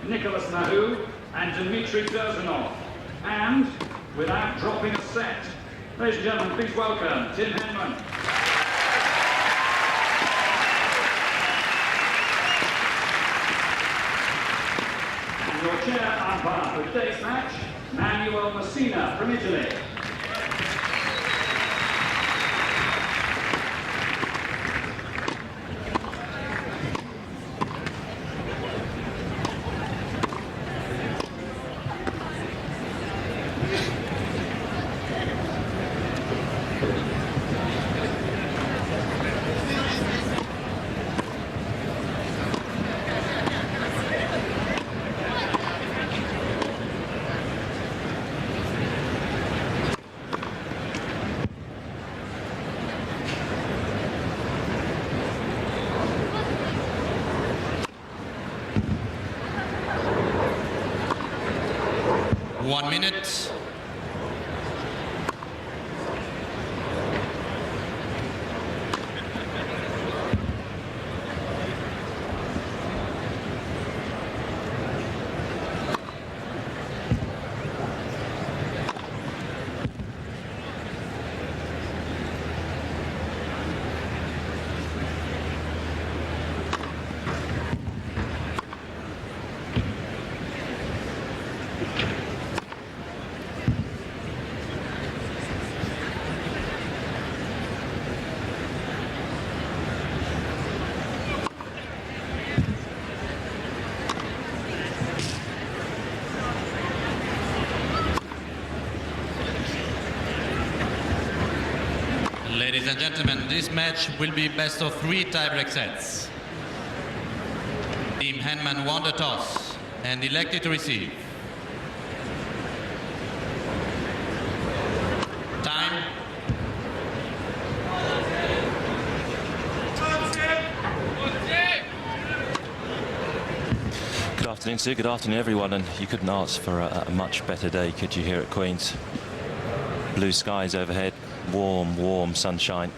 Nicholas Nahu and Dmitry Derzanov. And, without dropping a set, ladies and gentlemen, please welcome Tim Henman. And your chair umpire for today's match, Manuel Messina from Italy. One minute. Ladies and gentlemen, this match will be best of 3 tiebreak sets. Team Henman won the toss and elected to receive. Time. Good afternoon, Sue. Good afternoon, everyone. And you couldn't ask for a much better day, could you, here at Queen's? Blue skies overhead. Warm, warm sunshine.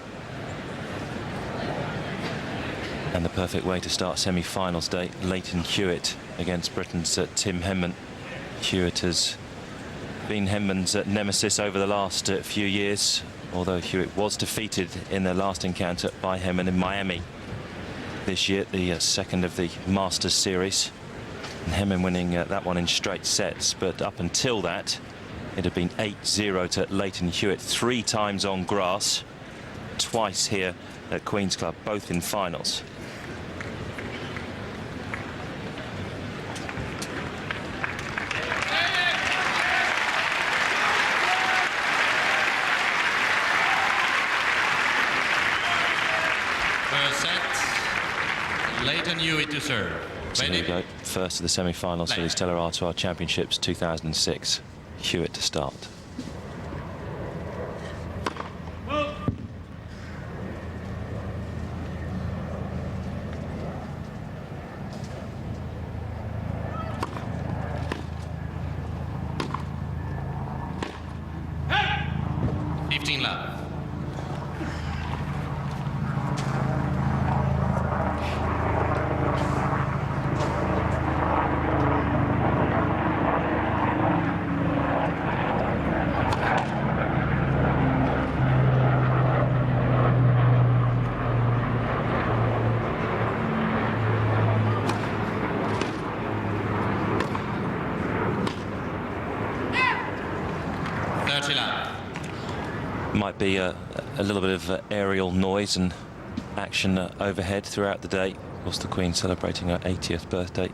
And the perfect way to start semi-finals day. Leighton Hewitt against Britain's Tim Henman. Hewitt has been Henman's nemesis over the last few years, although Hewitt was defeated in their last encounter by Henman in Miami this year, the second of the Masters series. And Henman winning that one in straight sets, but up until that, it had been 8-0 to Leighton Hewitt 3 times on grass, twice here at Queen's Club, both in finals. First set, Leighton Hewitt to serve. So there we go, first of the semi-finals for the Stella Artois Championships 2006. Hewitt to start. Well. 15 love. Might be a little bit of aerial noise and action overhead throughout the day. Of course, the Queen celebrating her 80th birthday.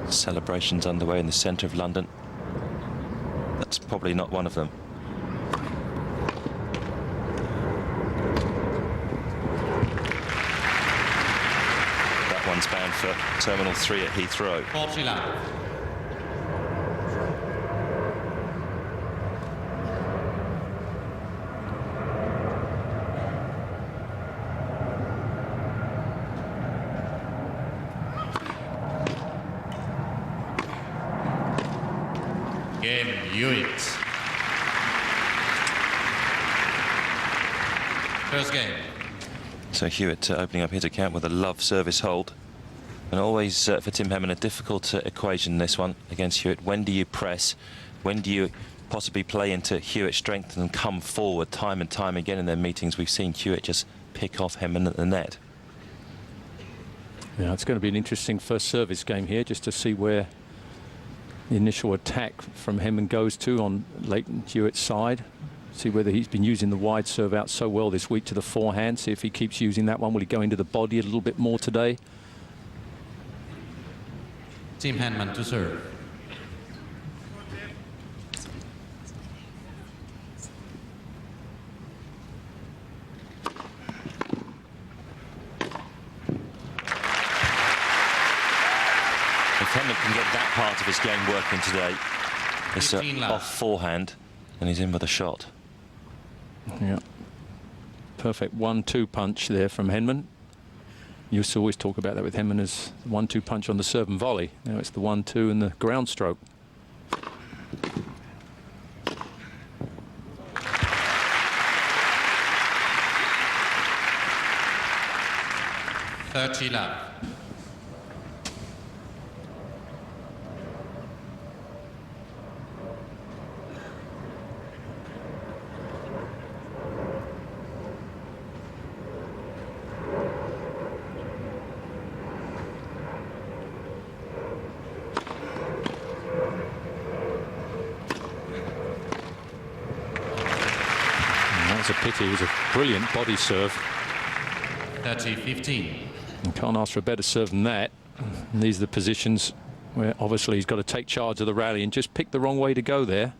Celebrations underway in the centre of London. That's probably not one of them. That one's bound for Terminal 3 at Heathrow. Game Hewitt. First game. So Hewitt opening up his account with a love service hold. And always, for Tim Henman, a difficult equation, this one, against Hewitt. When do you press? When do you possibly play into Hewitt's strength and come forward? Time and time again in their meetings, we've seen Hewitt just pick off Henman at the net. Yeah, it's going to be an interesting first service game here, just to see where the initial attack from Henman goes to on Leighton Hewitt's side. See whether he's been using the wide serve out so well this week to the forehand. See if he keeps using that one. Will he go into the body a little bit more today? Tim Henman to serve. If Henman can get that part of his game working today, it's off forehand, and he's in with a shot. Yeah. Perfect 1-2 punch there from Henman. You used to always talk about that with Henman as the 1-2 punch on the serve and volley. Now it's the 1-2 and the ground stroke. love. That's a pity. It was a brilliant body serve. 30-15. You can't ask for a better serve than that. And these are the positions where obviously he's got to take charge of the rally and just pick the wrong way to go there.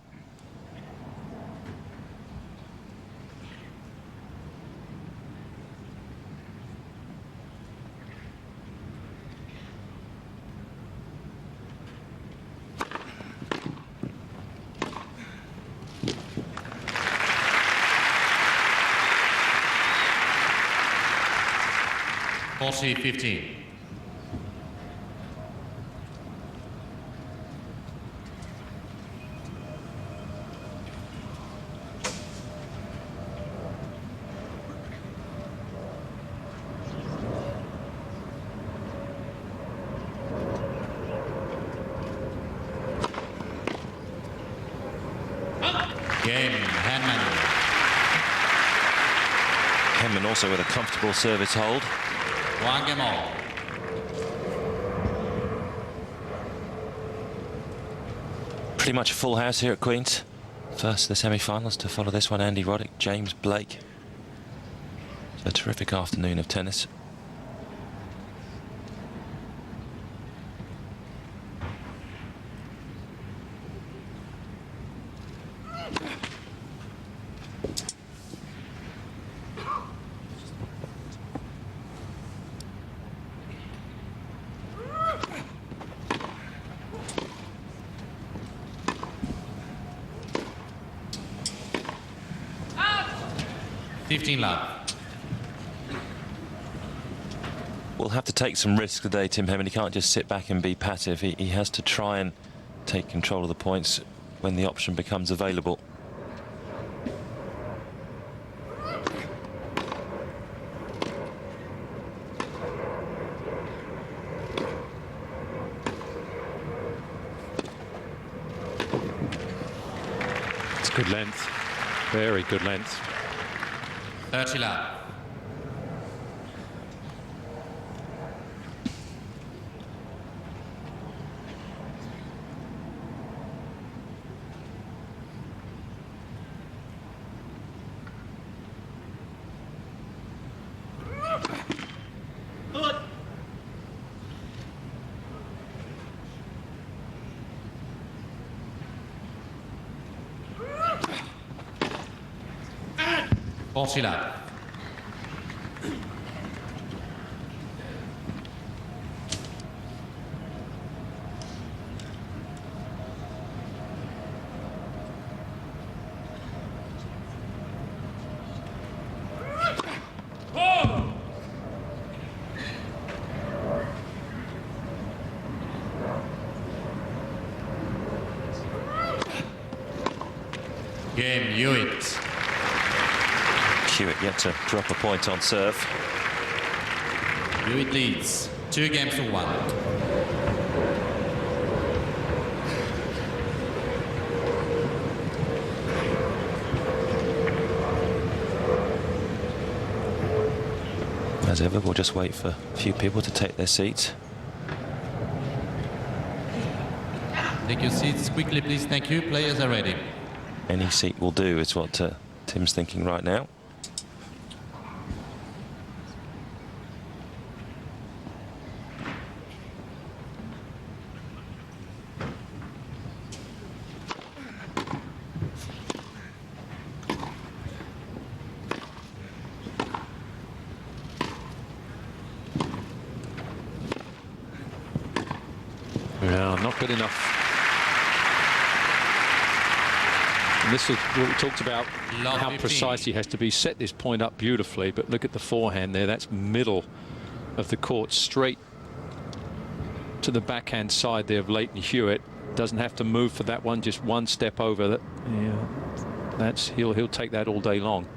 Aussie 15. Game, Henman. Henman also with a comfortable service hold. One game all. Pretty much a full house here at Queen's. First the semi-finals, to follow this one Andy Roddick, James Blake. It's a terrific afternoon of tennis. Love. Will have to take some risks today, Tim Henman. He can't just sit back and be passive. He has to try and take control of the points when the option becomes available. It's good length. Very good length. 30 love. Love. Game, Hewitt. Hewitt yet to drop a point on serve. Hewitt leads. 2 games to 1. As ever, we'll just wait for a few people to take their seats. Take your seats quickly, please. Thank you. Players are ready. Any seat will do, is what Tim's thinking right now. Yeah, not good enough. And this is what we talked about, how precise he has to be. Set this point up beautifully, but look at the forehand there. That's middle of the court, straight to the backhand side there of Leighton Hewitt. Doesn't have to move for that one, just one step over. That, yeah, he'll take that all day long.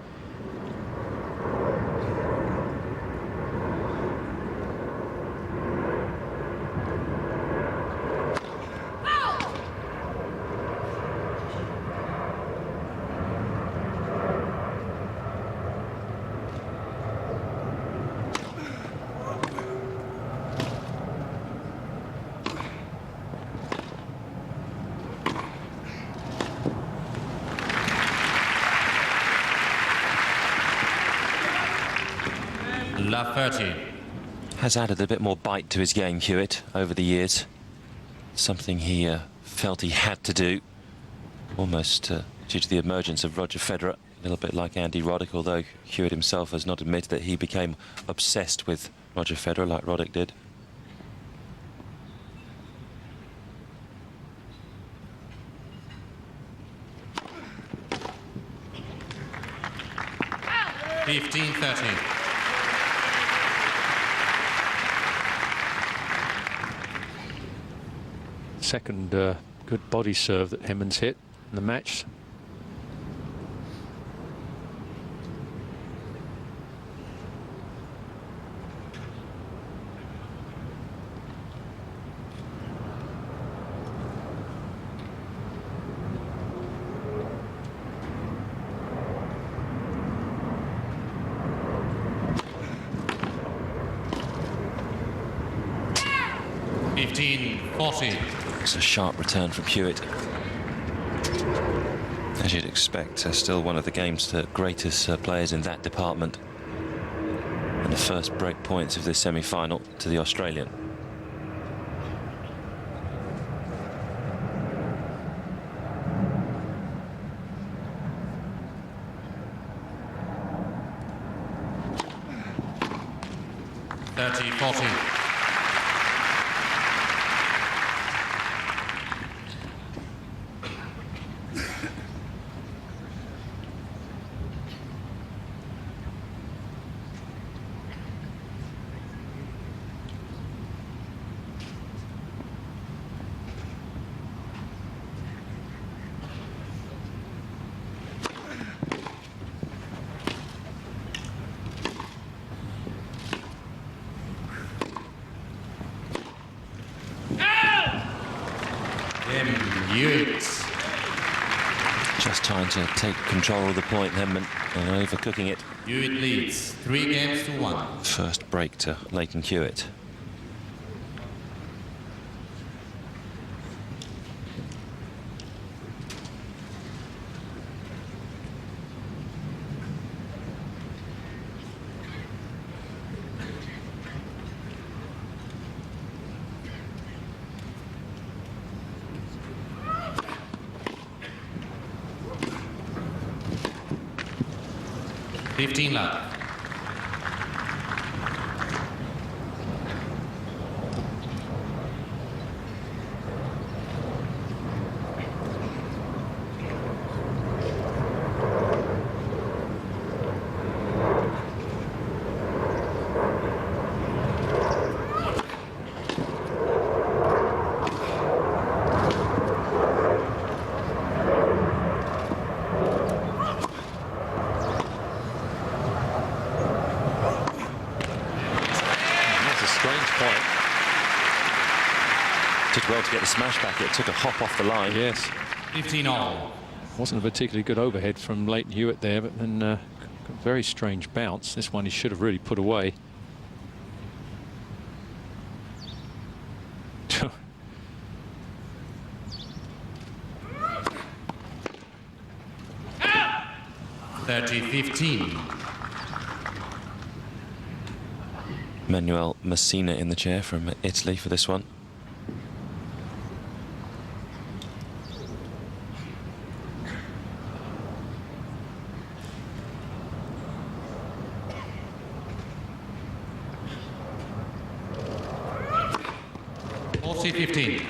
Love 30. Has added a bit more bite to his game, Hewitt, over the years. Something he felt he had to do, almost due to the emergence of Roger Federer, a little bit like Andy Roddick, although Hewitt himself has not admitted that he became obsessed with Roger Federer like Roddick did. Second good body serve that Henman's hit in the match. It's a sharp return from Hewitt. As you'd expect, still one of the game's greatest players in that department. And the first break points of this semi-final to the Australian. Just trying to take control of the point, Henman, and overcooking it. Hewitt leads 3 games to 1. First break to Leighton Hewitt. Love. failed to get the smash back. It took a hop off the line. Yes. 15 all. Wasn't a particularly good overhead from Leighton Hewitt there, but then a very strange bounce. This one he should have really put away. (30-15). Manuel Messina in the chair from Italy for this one. (40-15).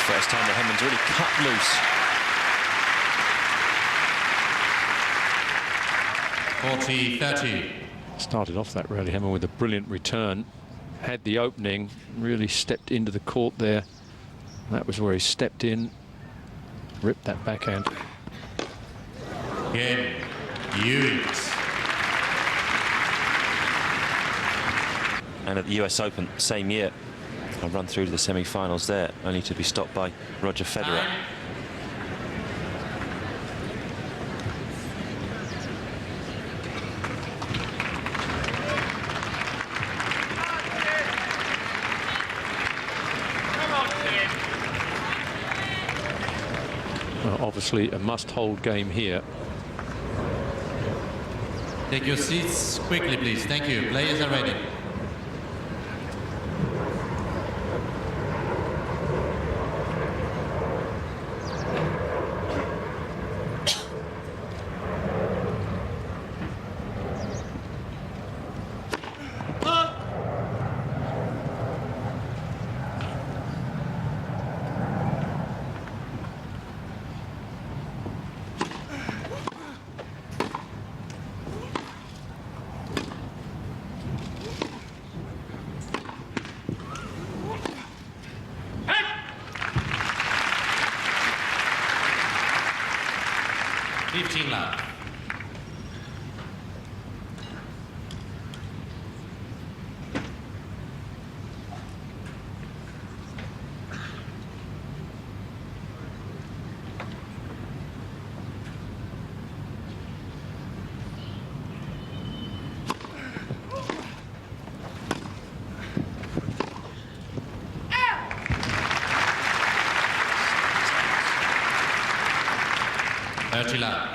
First time that Henman's really cut loose. 40-30. Started off that rally, Henman, with a brilliant return. Had the opening, really stepped into the court there. That was where he stepped in, ripped that backhand. Again, Hewitt. And at the US Open, same year, I'll run through to the semi-finals there, only to be stopped by Roger Federer. Well, obviously a must-hold game here. Take your seats quickly, please. Thank you. Players are ready. Love.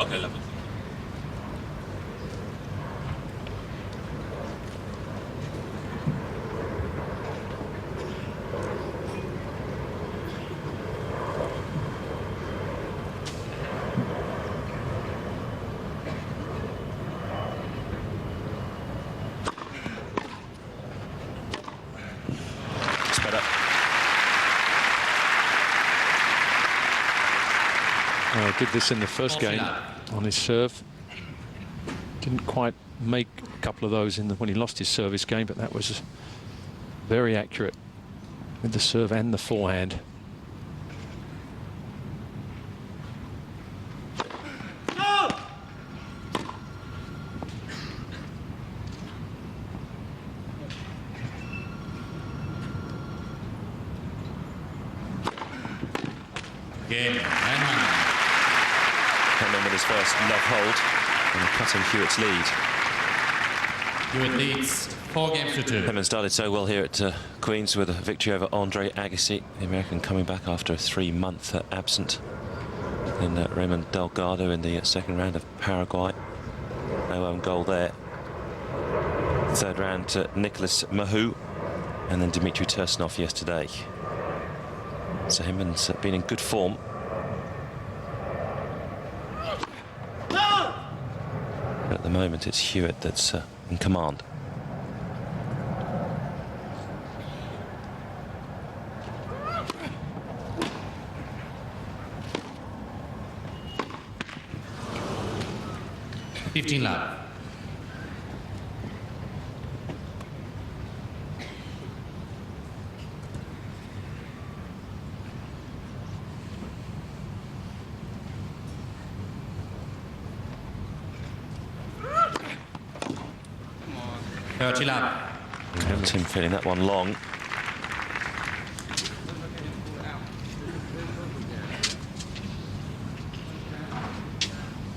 Okay, lovely. Sped up. Did this in the first game on his serve. Didn't quite make a couple of those when he lost his service game, but that was very accurate with the serve and the forehand. Game, Henman. Henman with his first love hold and cutting Hewitt's lead. Hewitt leads 4-2. Henman started so well here at Queen's with a victory over Andre Agassi, the American coming back after a 3-month absent. Then Raymond Delgado in the second round of Paraguay. No own goal there. Third round, Nicholas Mahou, and then Dmitry Tursunov yesterday. So Henman's been in good form. But at the moment, it's Hewitt that's in command. 15 love. Tim feeling that one long.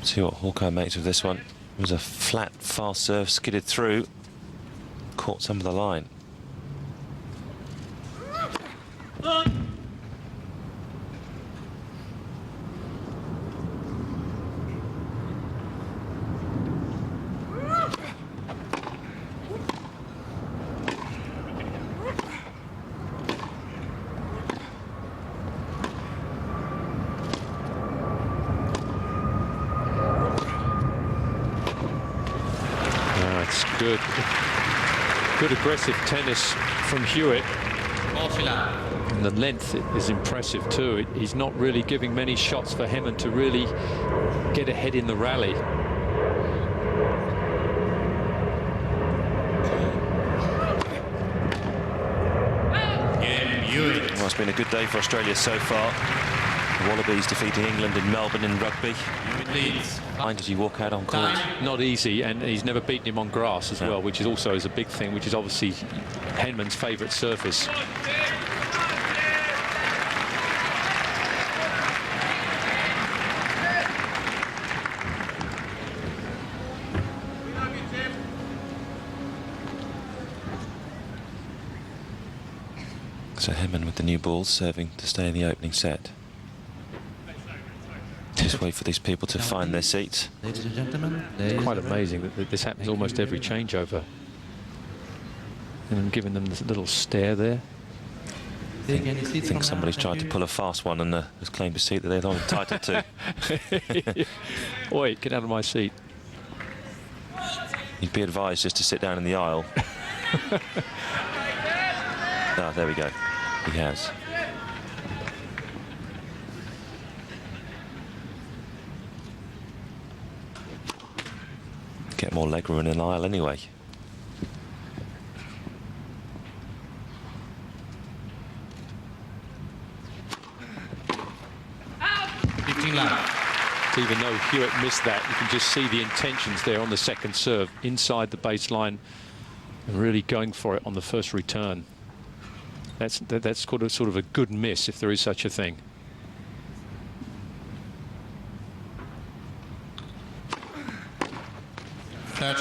See what Hawkeye makes of this one. It was a flat, fast serve, skidded through, caught some of the line. Good aggressive tennis from Hewitt. And the length is impressive too. He's not really giving many shots for Henman to really get ahead in the rally. Well, it's been a good day for Australia so far. The Wallabies defeating England in Melbourne in rugby. Mind as you walk out on court. Not easy, and he's never beaten him on grass as well, which is also a big thing, which is obviously Henman's favourite surface. So Henman with the new balls, serving to stay in the opening set. Just wait for these people to find their seats. Ladies and gentlemen, it's quite amazing that this happens almost every changeover. And I'm giving them this little stare there. I think somebody's tried to pull a fast one and has claimed a seat that they're not entitled to. Oi, get out of my seat. You'd be advised just to sit down in the aisle. Ah, there we go. He has. Get more leg room in an aisle anyway. Even though Hewitt missed that, you can just see the intentions there on the second serve, inside the baseline, and really going for it on the first return. That's sort of a good miss, if there is such a thing. I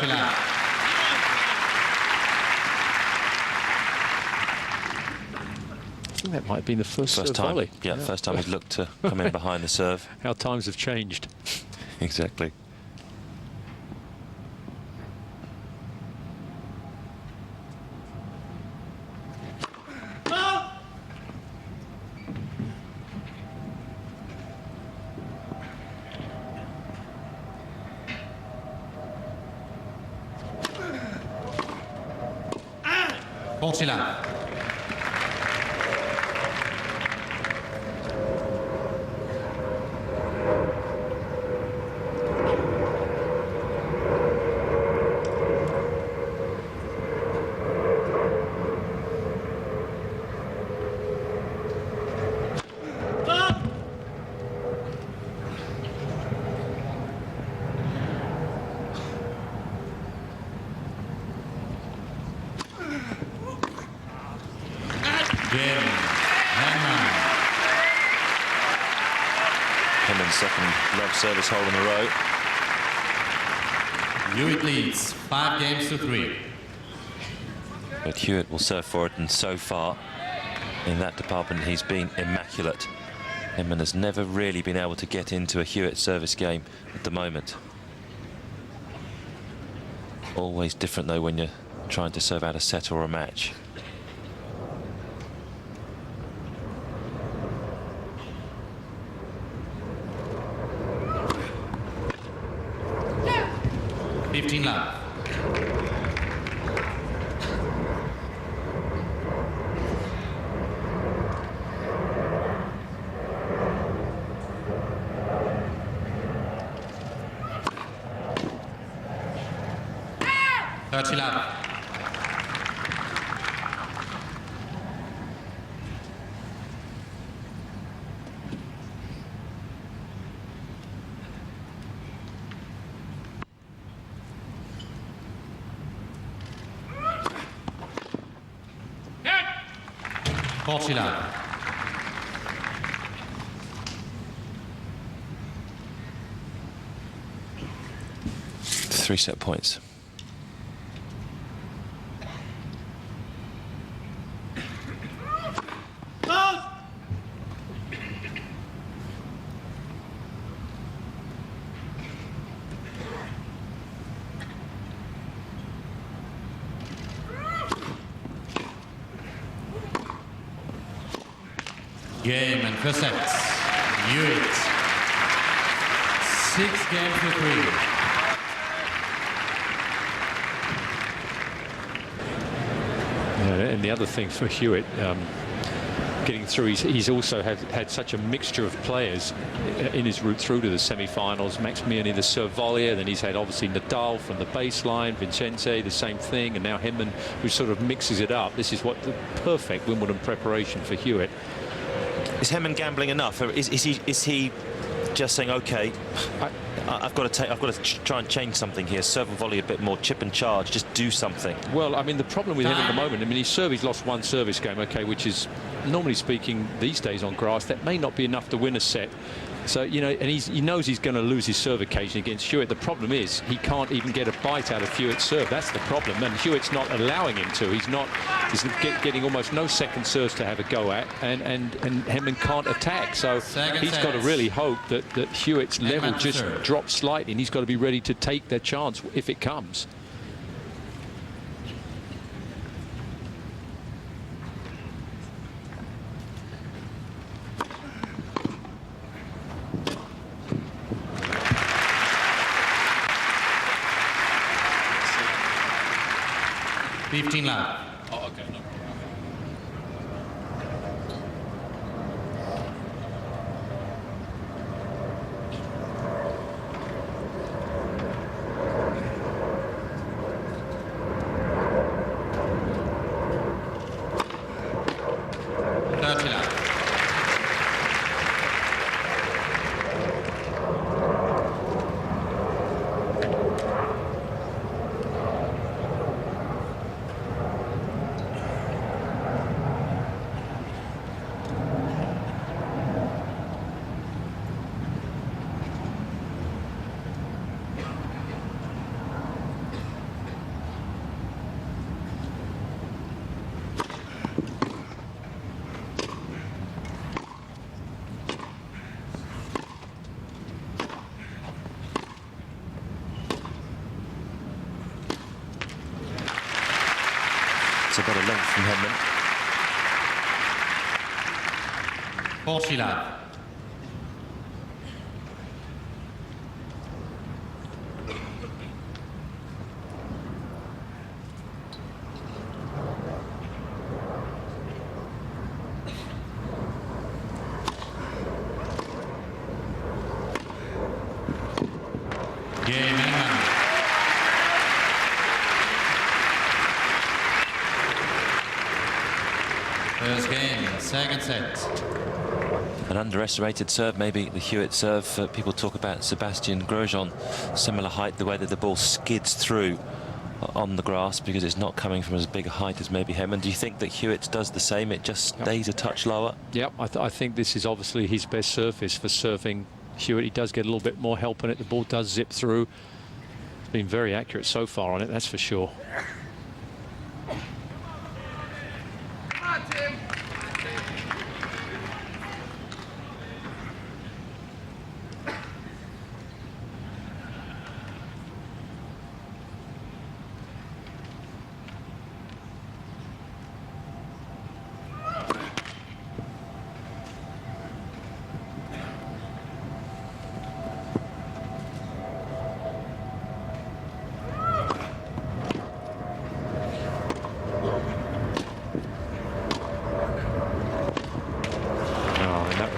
think that might have been the first serve time. Volley. Yeah, first time he's looked to come in behind the serve. How times have changed. Exactly. Henman's second love service hole in a row. Hewitt leads 5-3. But Hewitt will serve for it, and so far in that department he's been immaculate. Henman has never really been able to get into a Hewitt service game at the moment. Always different though when you're trying to serve out a set or a match. Love. 30 love. Portugal. 3 set points. Game and first sets. Hewitt. 6 games to 3. Yeah, and the other thing for Hewitt, getting through, he's also had such a mixture of players in his route through to the semi-finals. Maximiani, the serve volleyer, then he's had obviously Nadal from the baseline, Vincenze, the same thing, and now Henman, who sort of mixes it up. This is what the perfect Wimbledon preparation for Hewitt. Is Henman gambling enough, or is he just saying, okay, I've got to try and change something here, serve and volley a bit more, chip and charge, just do something? Well, I mean, the problem with him at the moment, I mean, he's lost 1 service game, okay, which is, normally speaking, these days on grass, that may not be enough to win a set. So, you know, and he knows he's going to lose his serve occasion against Hewitt. The problem is he can't even get a bite out of Hewitt's serve. That's the problem. And Hewitt's not allowing him to. He's getting almost no second serves to have a go at. And Henman can't attack. So he's got to really hope that Hewitt's level just drops slightly. And he's got to be ready to take that chance if it comes. $15 love. Oh, okay. No. It's a better length from Henman. 40 love. Game Henman. First game, second set. An underestimated serve, maybe the Hewitt serve. People talk about Sebastian Grosjean, similar height, the way that the ball skids through on the grass because it's not coming from as big a height as maybe Henman. Do you think that Hewitt does the same? It just stays a touch lower? Yep, I think this is obviously his best surface for serving Hewitt. He does get a little bit more help on it. The ball does zip through. It's been very accurate so far on it, that's for sure.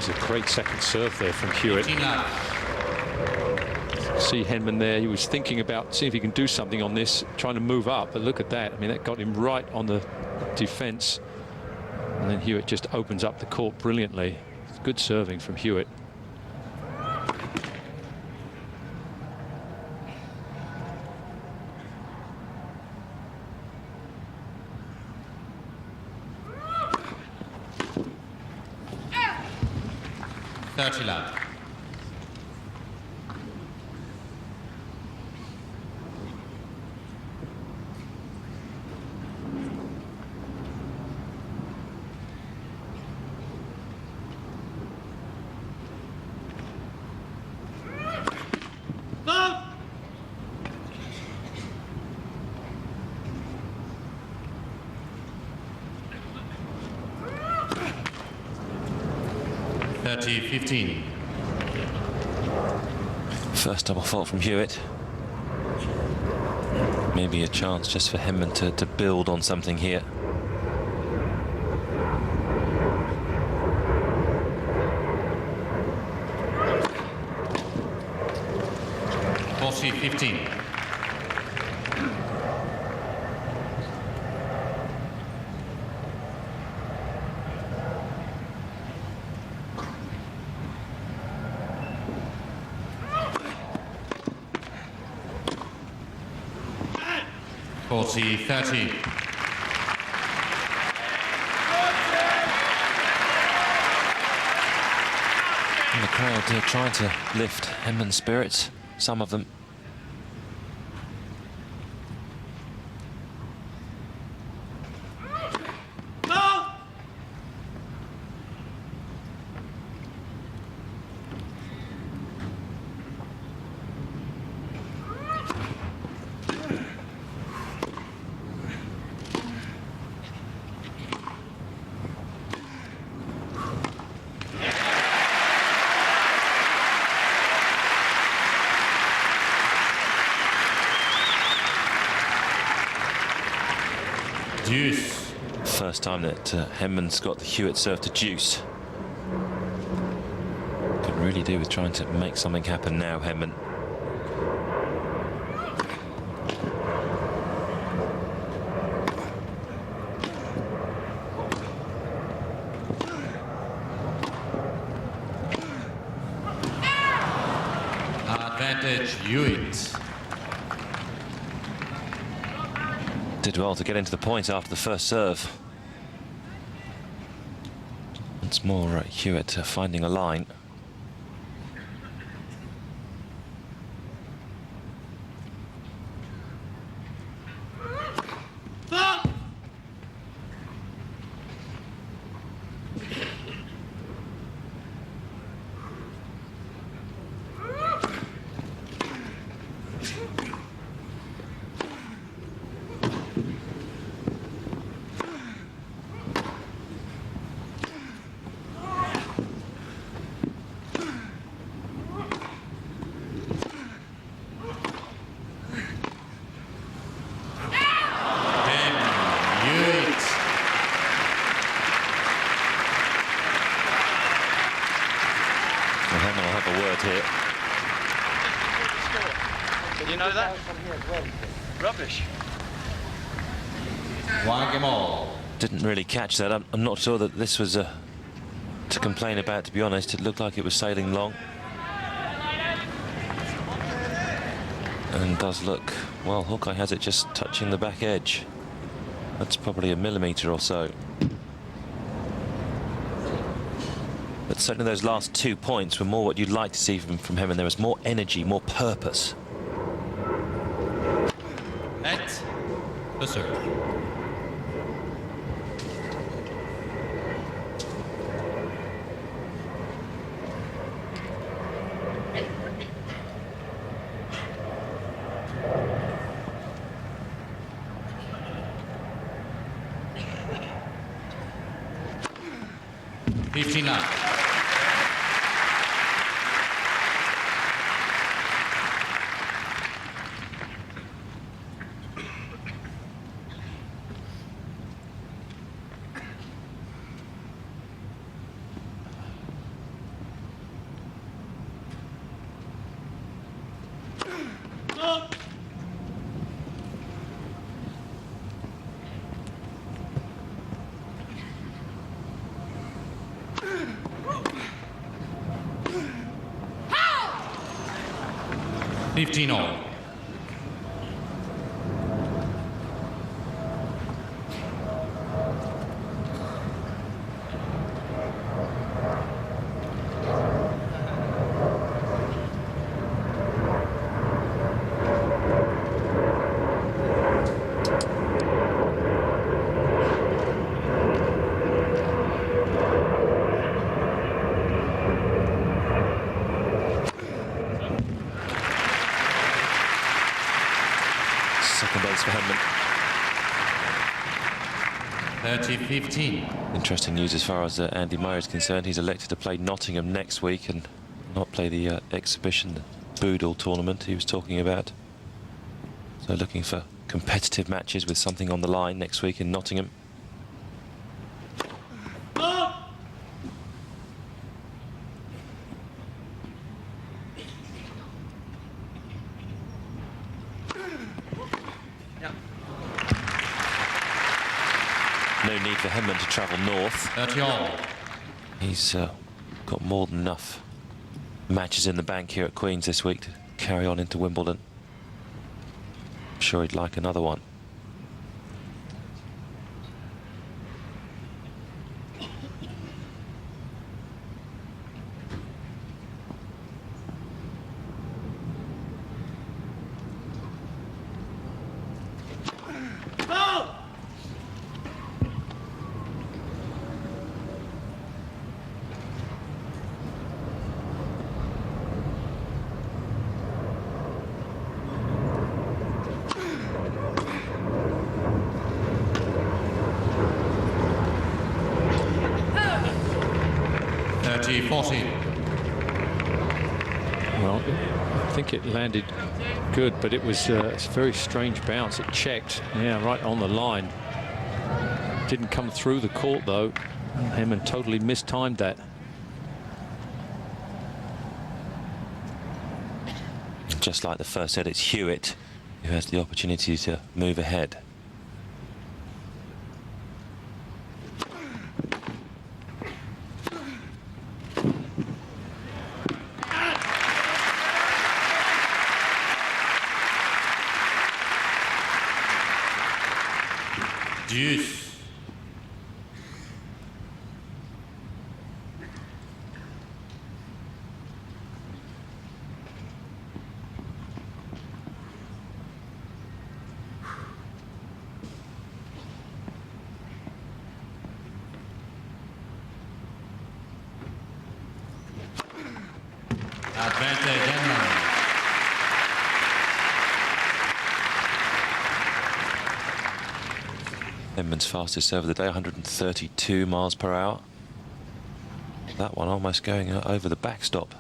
A great second serve there from Hewitt. see Henman there. He was thinking about seeing if he can do something on this, trying to move up. But look at that. I mean, that got him right on the defence. And then Hewitt just opens up the court brilliantly. It's good serving from Hewitt. Love. No! 30-15. First double fault from Hewitt. Maybe a chance just for Henman to build on something here. Bossy 15. Bossy 30. And the crowd trying to lift Henman's spirits, some of them. Deuce. First time that Henman's got the Hewitt serve to deuce. Could really do with trying to make something happen now, Henman. Advantage Hewitt. Did well to get into the point after the first serve. Once more, Hewitt finding a line. Did you know that? Rubbish. One game all. Didn't really catch that. I'm not sure that this was to complain about, to be honest. It looked like it was sailing long. And does look, well, Hawkeye has it just touching the back edge. That's probably a millimetre or so. But certainly those last 2 points were more what you'd like to see from him, and there was more energy, more purpose. At the serve. 15 all. Second base for Henman. 30-15. Interesting news as far as Andy Murray is concerned. He's elected to play Nottingham next week and not play the exhibition, the Boodle tournament he was talking about. So looking for competitive matches with something on the line next week in Nottingham. No need for Henman to travel north. 30 all. He's got more than enough matches in the bank here at Queen's this week to carry on into Wimbledon. I'm sure he'd like another one. Well, I think it landed good, but it was a very strange bounce. It checked, yeah, right on the line. Didn't come through the court, though. Henman totally mistimed that. Just like the first set, it's Hewitt who has the opportunity to move ahead. Deuce. Advantage Henman. Henman's fastest serve of the day, 132 miles per hour. That one almost going over the backstop.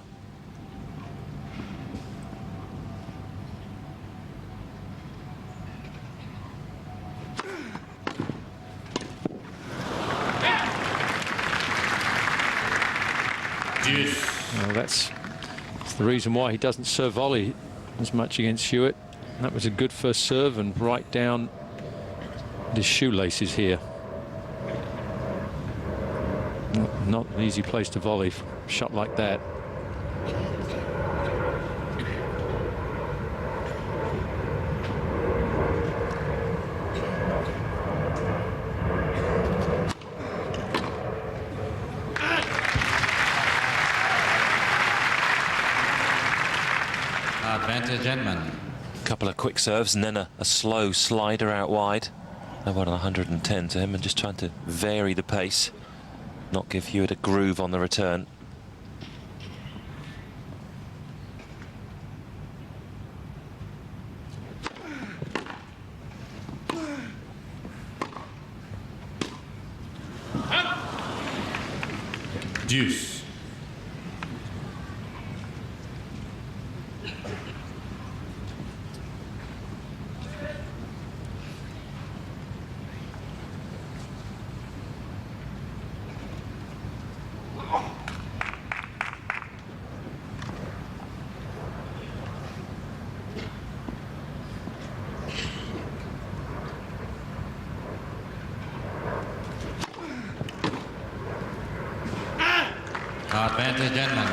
Deuce. Well, that's the reason why he doesn't serve volley as much against Hewitt. That was a good first serve and right down his shoelaces here. Not an easy place to volley a shot like that. Advantage Henman. A couple of quick serves and then a slow slider out wide. About 110 to him, and just trying to vary the pace, not give Hewitt a groove on the return. Deuce. Advantage Henman.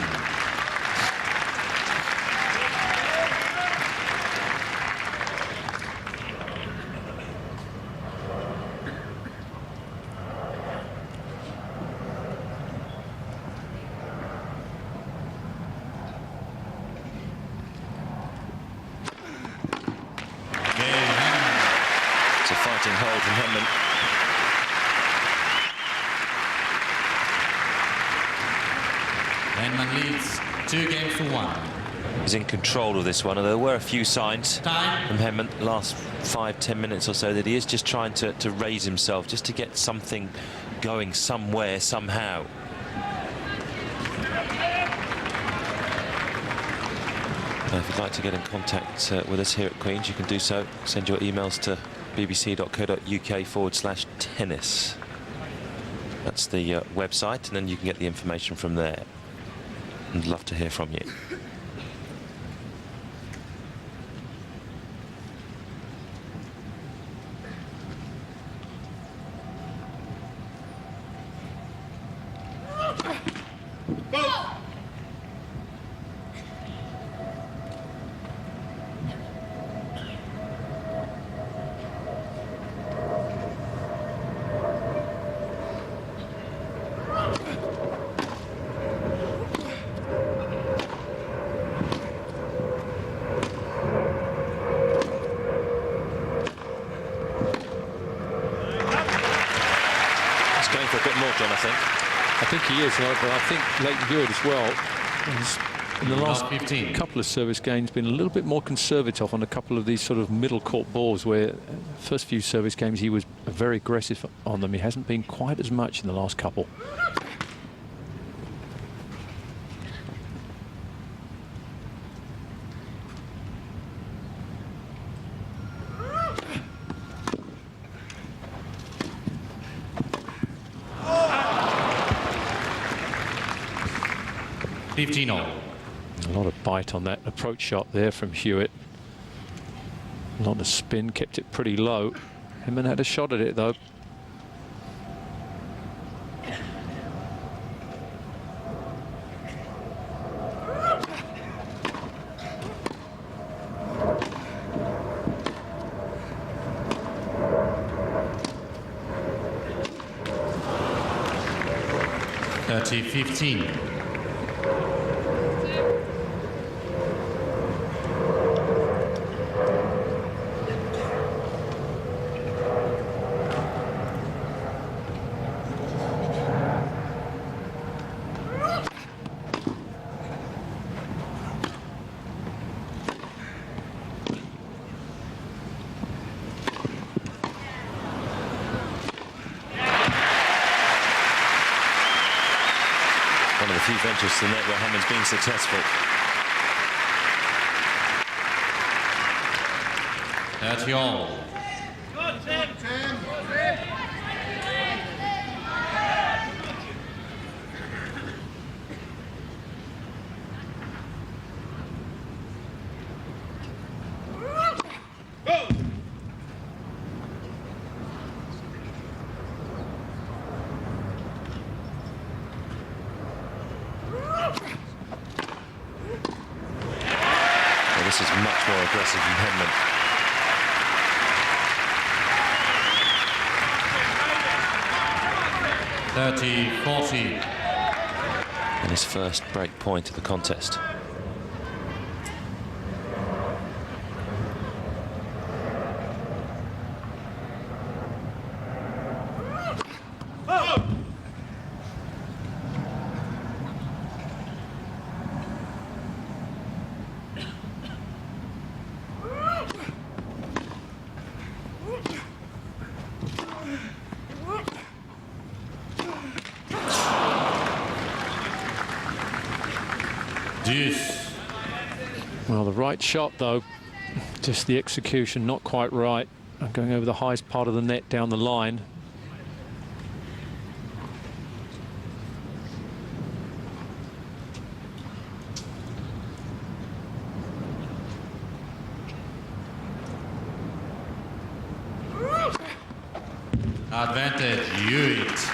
exciting hold from Henman. Henman leads 2-1. He's in control of this one, and there were a few signs Time. from Henman the last 5-10 minutes or so that he is just trying to raise himself, just to get something going somewhere, somehow. If you'd like to get in contact with us here at Queen's, you can do so. Send your emails to bbc.co.uk/tennis. That's the website, and then you can get the information from there. I'd love to hear from you. For a bit more, John, I think he is, but I think Leighton Hewitt as well has, in the last 15. couple of service games, been a little bit more conservative on a couple of these sort of middle court balls, where first few service games he was very aggressive on them. He hasn't been quite as much in the last couple. A lot of bite on that approach shot there from Hewitt. A lot of spin, kept it pretty low. Henman had a shot at it though. .30-15. one of the few ventures to the net where Henman's been successful. 30-all. This is much more aggressive than Henman. .30-40. And his first break point of the contest. Well, the right shot, though, just the execution not quite right. And going over the highest part of the net down the line. Advantage, Hewitt.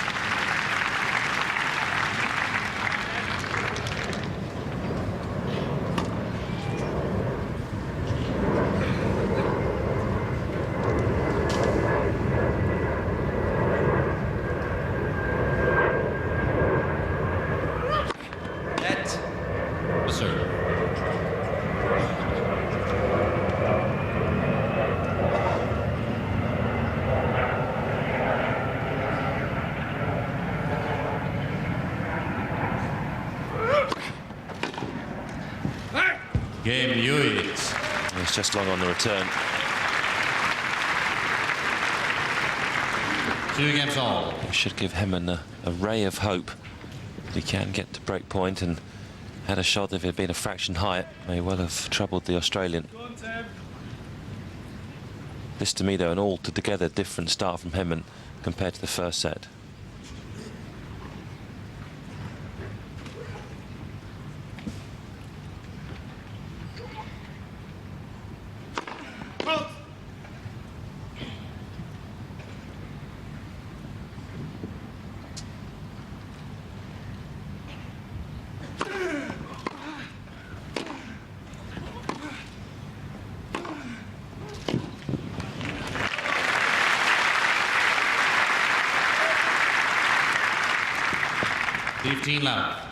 Game Hewitt. It's just long on the return. 2 games all. It should give Henman a ray of hope. He can get to break point, and had a shot if it had been a fraction higher, may well have troubled the Australian. This to me though an altogether different start from Henman compared to the first set. Love.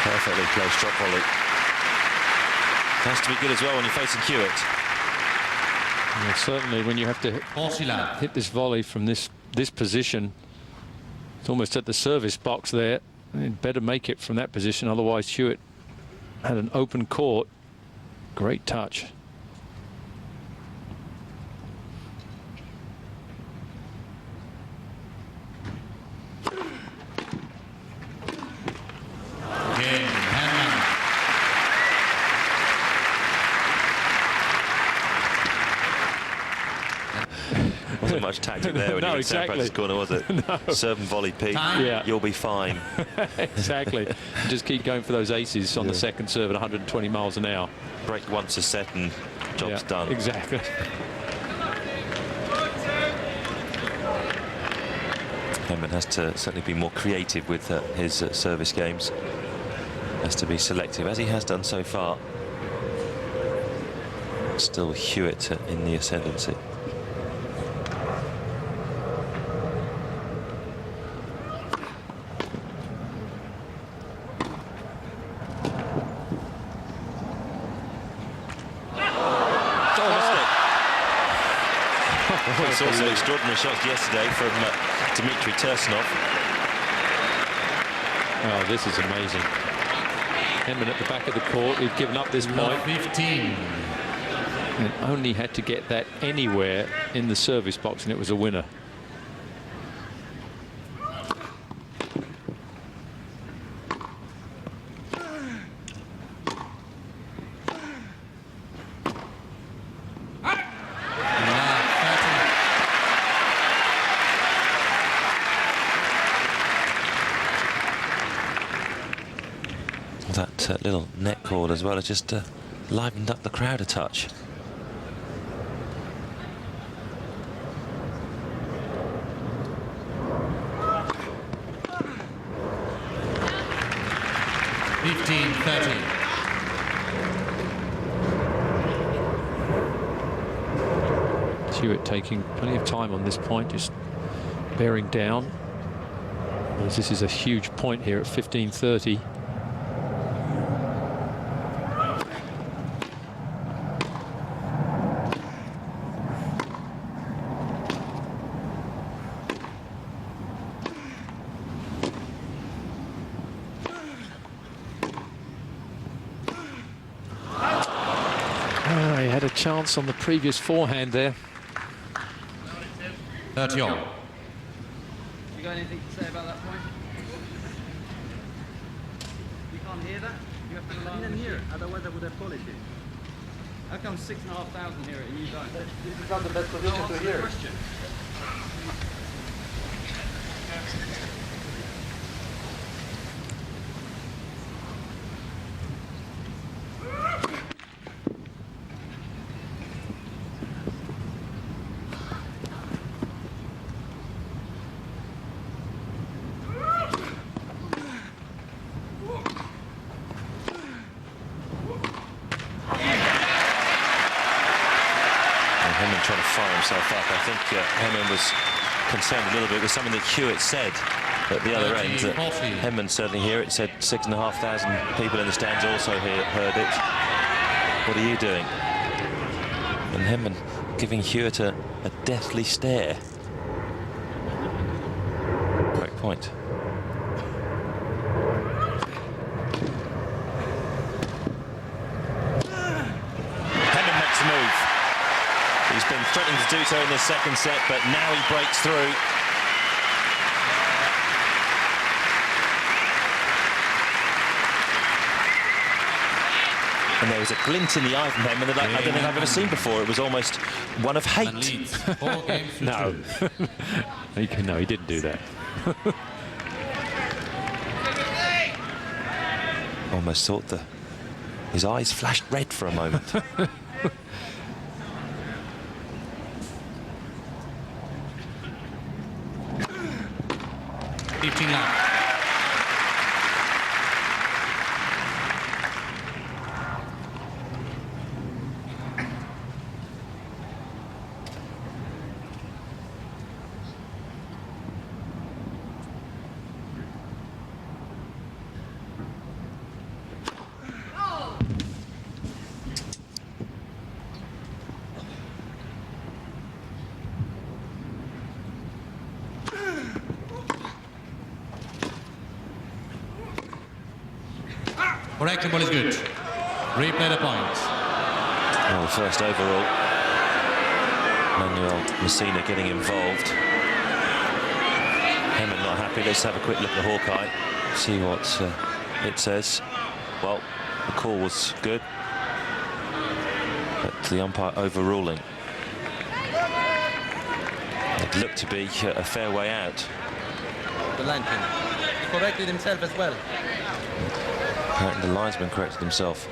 Perfectly close drop volley. Has to be good as well when you're facing Hewitt. Yeah, certainly when you have to hit this volley from this position, it's almost at the service box there. You'd better make it from that position, otherwise Hewitt had an open court. Great touch. Wasn't much tactic there when you were in Sam Practice corner, was it? No. Serve and volley, Pete. Yeah. You'll be fine. Exactly. Just keep going for those aces on the second serve at 120 miles an hour. Break once a set and job's done. Exactly. Henman has to certainly be more creative with his service games. Has to be selective, as he has done so far. Still Hewitt in the ascendancy. We saw some extraordinary shots yesterday from Dmitry Tursunov. Oh, this is amazing. Henman at the back of the court. He'd given up this point. 15. And only had to get that anywhere in the service box, and it was a winner. That little net cord as well has just livened up the crowd a touch. Hewitt taking plenty of time on this point, just bearing down, as this is a huge point here at 15:30. He had a chance on the previous forehand there. 30 all. You got anything to say about that point? You can't hear that? You have to rely on here, otherwise I would have polished it. How come 6,500 here and you don't? This is not the best position to hear. Henman trying to fire himself up. I think Henman was concerned a little bit with something that Hewitt said at the other end. Henman certainly hear it. Said 6,500 people in the stands also heard it. What are you doing? And Henman giving Hewitt a deathly stare. Great point. Henman makes a move. He's been threatening to do so in the second set, but now he breaks through. And there was a glint in the eye from Henman that I don't think I've ever seen before. It was almost one of hate. No. No, he didn't do that. Almost thought his eyes flashed red for a moment. 15 love. Correction ball is good. Replay the point. Well, the first overall. Manuel Messina getting involved. Henman not happy. Let's have a quick look at Hawkeye. See what it says. Well, the call was good. But the umpire overruling. It looked to be a fair way out. The linesman. He corrected himself as well. Apparently the linesman corrected himself.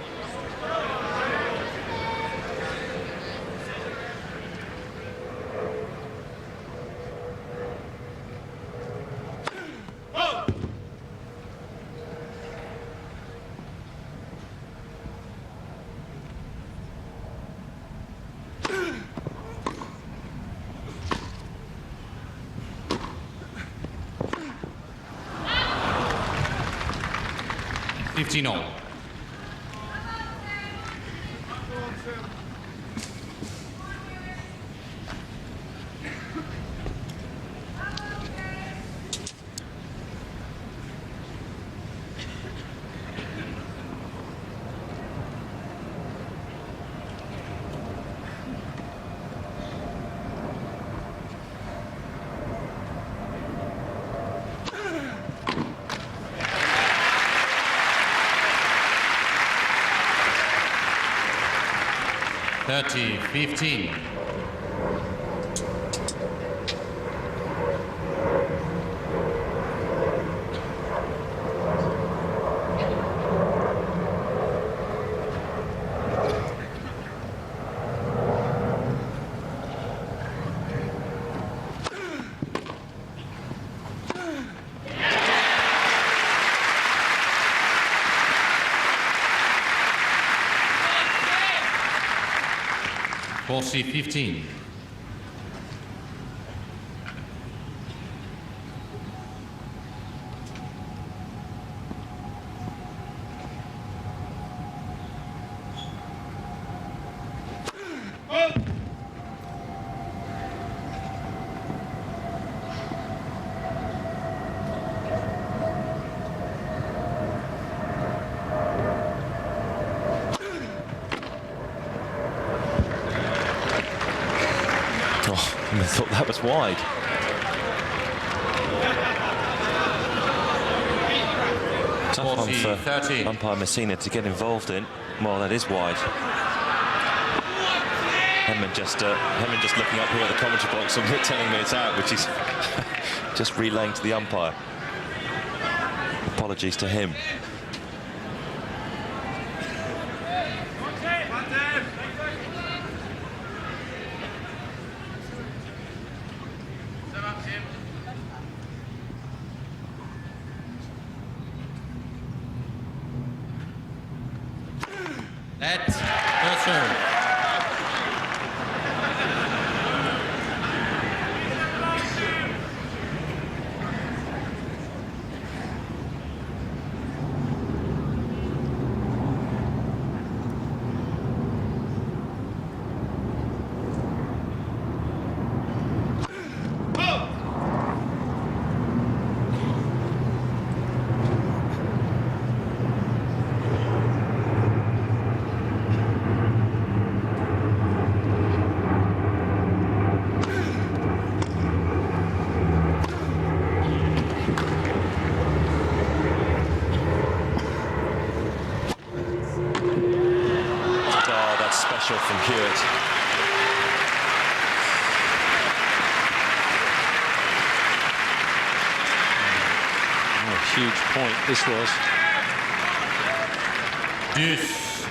$15 all. $30-15. $40-15. I thought that was wide. Tough one one for 30. umpire Messina to get involved in. Well, that is wide. Henman just looking up here at the commentary box and telling me it's out, which is just relaying to the umpire. Apologies to him. That's first serve. From Hewitt. Oh, a huge point this was. Deuce.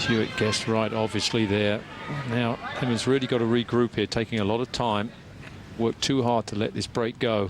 Hewitt guessed right, obviously, there. Now, Henman's really got to regroup here, taking a lot of time. Worked too hard to let this break go.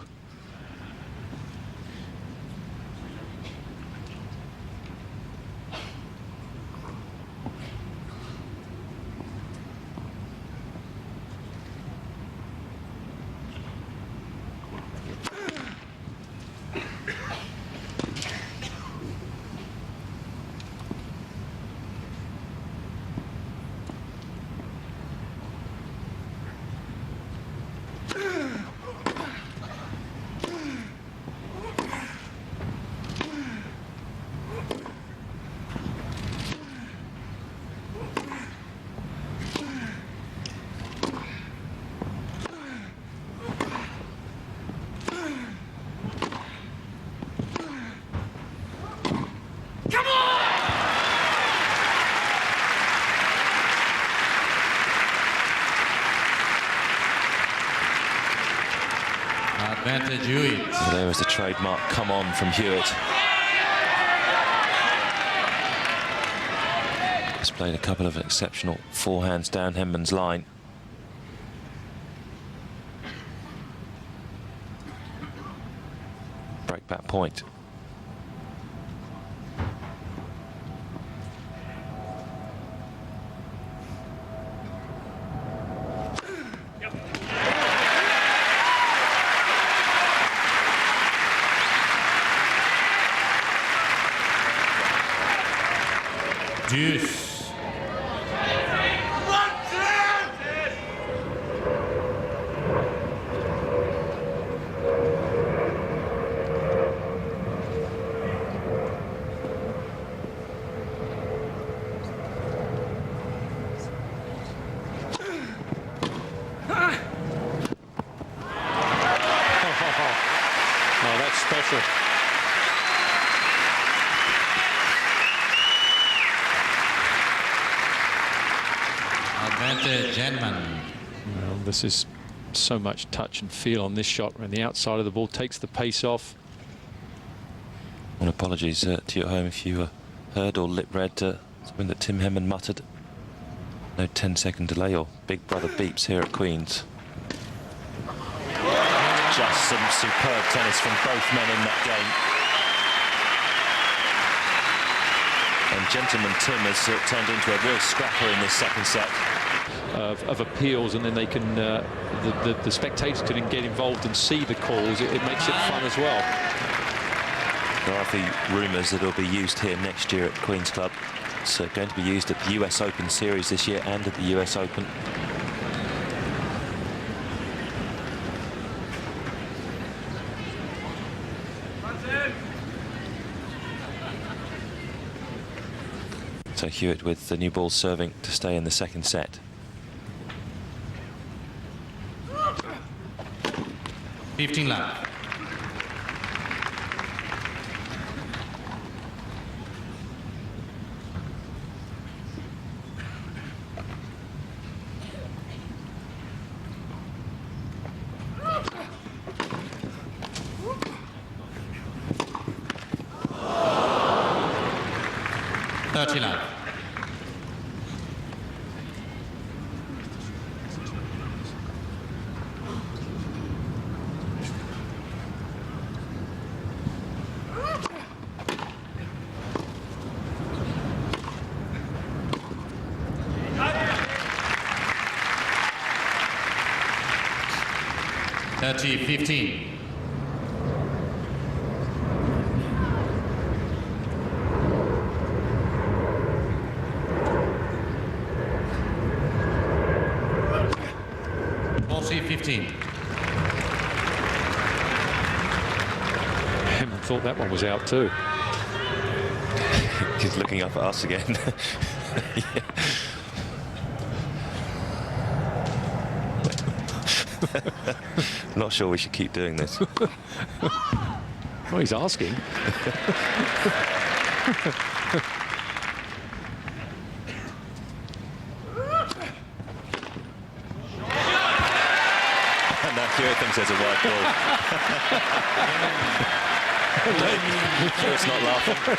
Advantage Hewitt. Well, there was the trademark come on from Hewitt. Displayed a couple of exceptional forehands down Henman's line. Breakback point. Deuce. Oh, that's special. Advantage Henman. Well, this is so much touch and feel on this shot when the outside of the ball takes the pace off. And apologies to you at home if you heard or lip-read something that Tim Henman muttered. No 10-second delay or Big Brother beeps here at Queen's. Just some superb tennis from both men in that game. And Gentleman Tim has turned into a real scrapper in this second set. Of appeals, and then they can the spectators can get involved and see the calls. It makes it fun as well. There are a few rumours that it'll be used here next year at Queen's Club. It's going to be used at the US Open Series this year and at the US Open. So Hewitt with the new ball serving to stay in the second set. $15 left. 30 love. $30-15. Henman thought that one was out too. He's looking up at us again. Yeah. Not sure we should keep doing this. Well, he's asking. And now Hewitt thinks there's a wide ball. Hewitt's not laughing.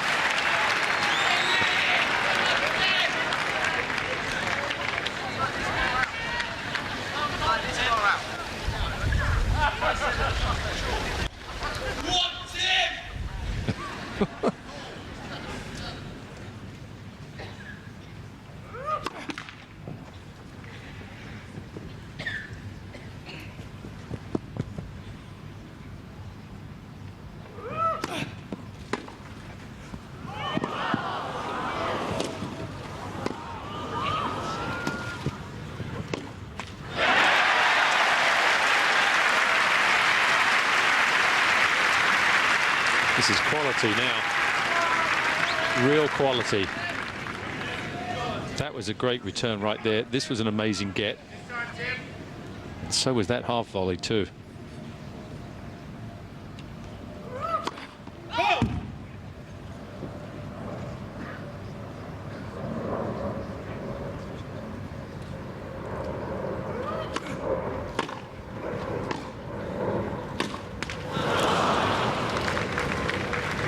This is quality now. Real quality. That was a great return right there. This was an amazing get. And so was that half volley too.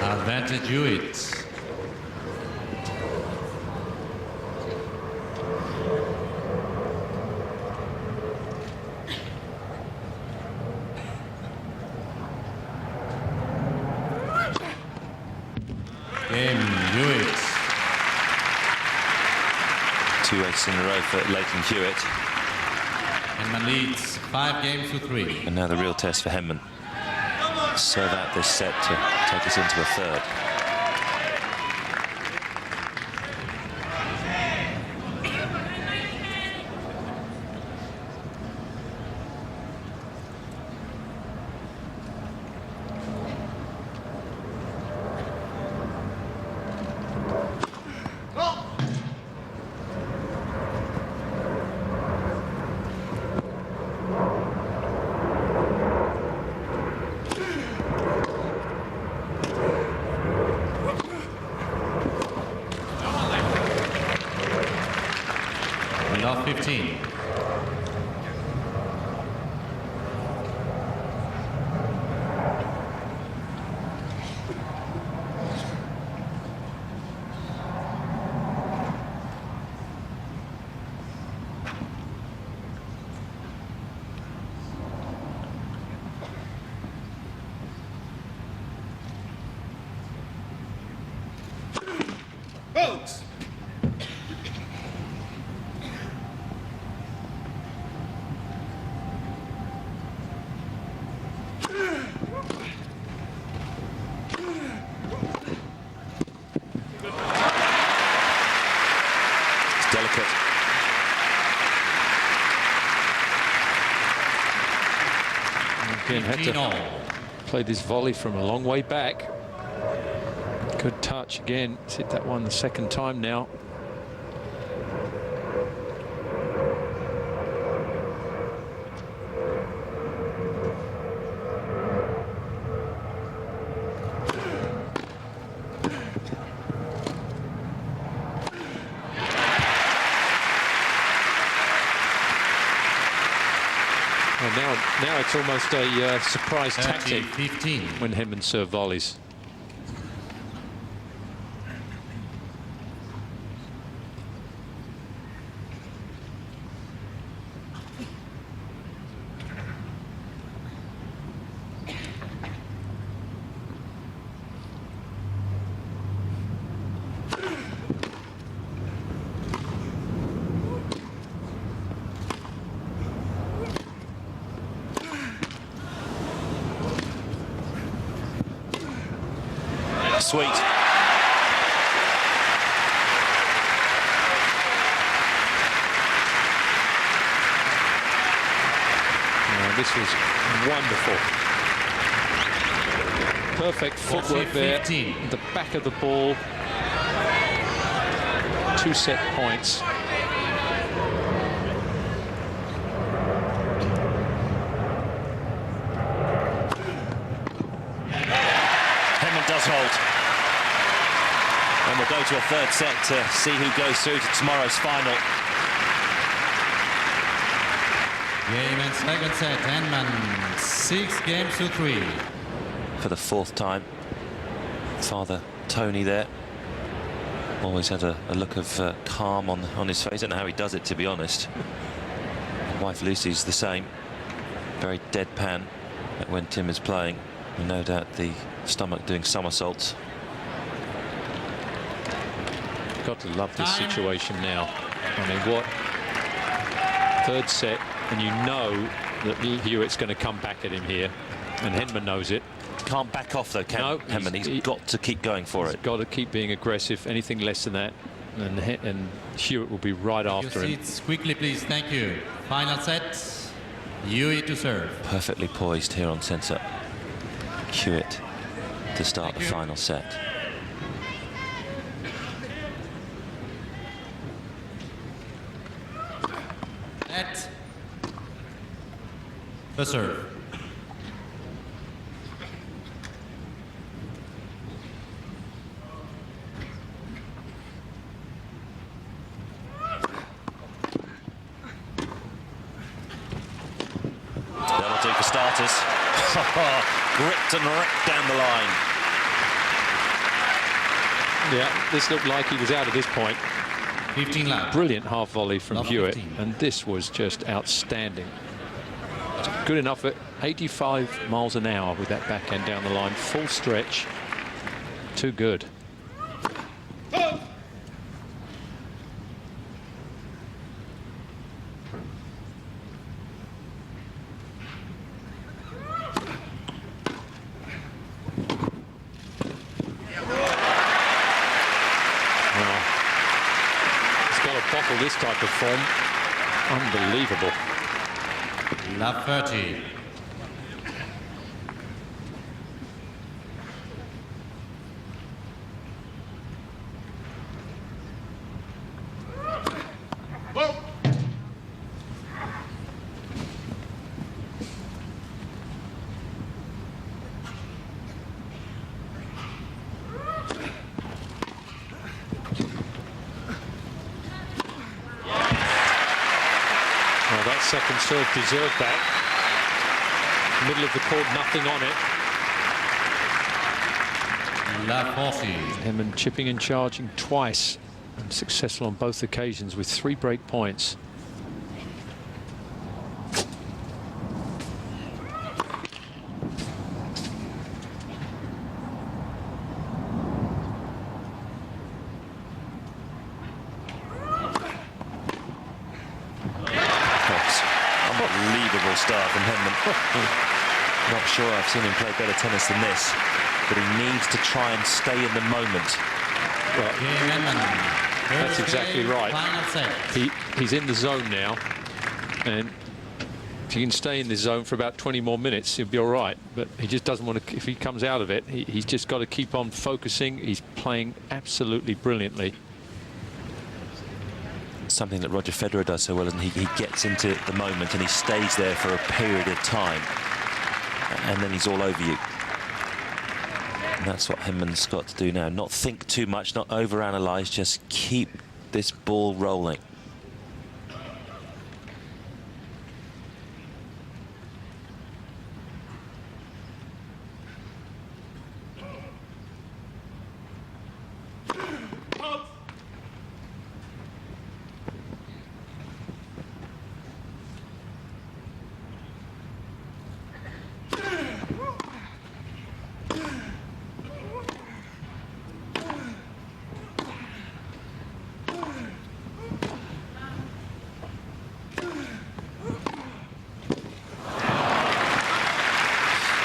Advantage Hewitt. Game Hewitt. 2 aces in a row for Leighton Hewitt. Henman leads 5-3. And now the real test for Henman. Serve out this set to take us into a third. Love 15. Folks! Delicate. Again, had to play this volley from a long way back. Good touch again. He's hit that one the second time now. Now it's almost a surprise tactic 15. when Henman serve volleys. sweet. This was wonderful. Perfect footwork there. The back of the ball. 2 set points. Henman does hold. And we'll go to a third set to see who goes through to tomorrow's final. Game and second set, Henman 6-3. For the 4th time. Father Tony there. Always had a look of calm on his face. I don't know how he does it, to be honest. Wife Lucy's the same. Very deadpan when Tim is playing. And no doubt the stomach doing somersaults. Got to love this situation now. I mean, what? 3rd set, and you know that Hewitt's going to come back at him here, and Henman knows it. Can't back off though, can Henman? He's got to keep going for it. Got to keep being aggressive. Anything less than that, and Hewitt will be right after him. Your seats quickly, please. Thank you. Final set. Hewitt to serve. Perfectly poised here on centre. Hewitt to start the final set. At the serve. That'll do for starters. Gripped and ripped down the line. Yeah, this looked like he was out at this point. 15 love. Brilliant half volley from Love Hewitt, 15. and this was just outstanding. Good enough at 85 miles an hour with that backhand down the line, full stretch. Too good. Bottle this type of form. Unbelievable. Love 30. That second serve deserved that. Middle of the court, nothing on it. Love 40. Henman chipping and charging twice, and successful on both occasions with 3 break points. Unbelievable start from Henman. Not sure I've seen him play better tennis than this, but he needs to try and stay in the moment. Well, that's exactly right. He's in the zone now, and if he can stay in the zone for about 20 more minutes, he'll be all right. But he just doesn't want to. If he comes out of it, he's just got to keep on focusing. He's playing absolutely brilliantly. Something that Roger Federer does so well, and he gets into the moment and he stays there for a period of time, and then he's all over you. And that's what Henman's got to do now. Not think too much, not overanalyze, just keep this ball rolling.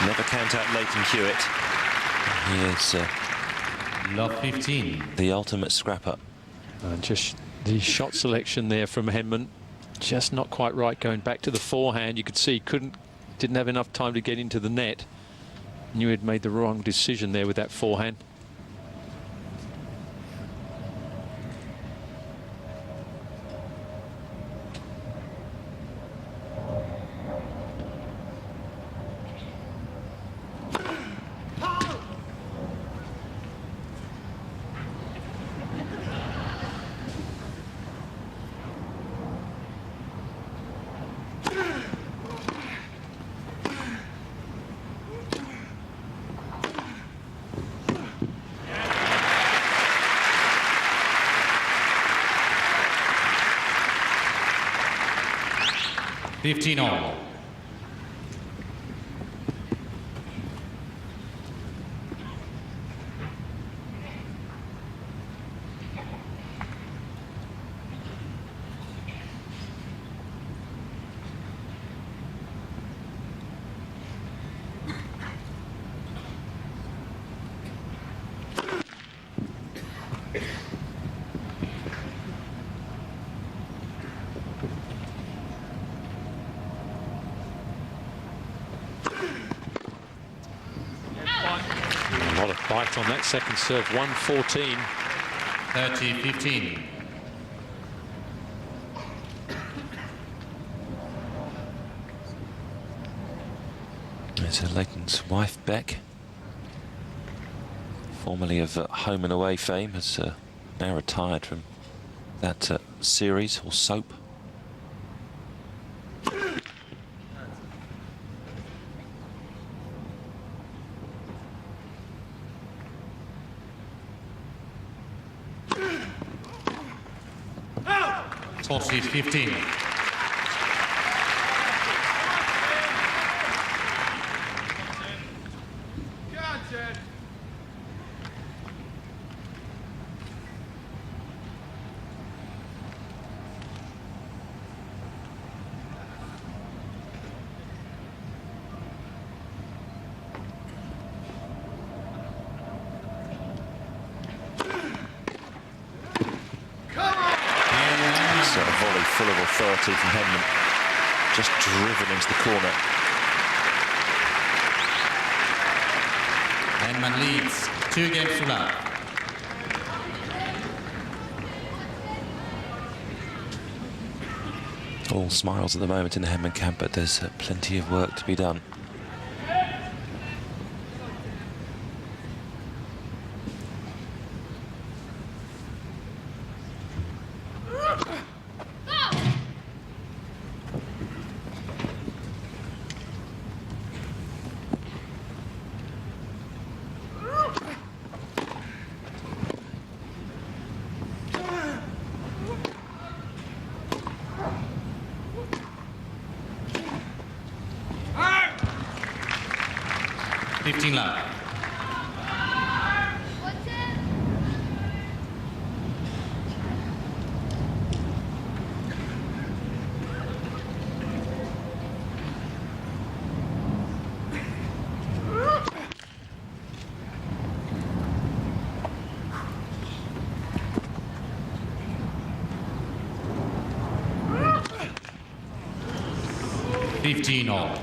Never count out Hewitt. He is Love 15. The ultimate scrapper. And just the shot selection there from Henman, just not quite right. Going back to the forehand, you could see he didn't have enough time to get into the net. Knew he'd made the wrong decision there with that forehand. Fifteen all. A lot of bite on that second serve. 114. 30-15. There's Leighton's wife, Beck, formerly of Home and Away fame, has now retired from that series or soap. Toss is 15. A volley full of authority from Henman, just driven into the corner. Henman leads 2 games to love. All smiles at the moment in the Henman camp, but there's plenty of work to be done. Love. Fifteen all.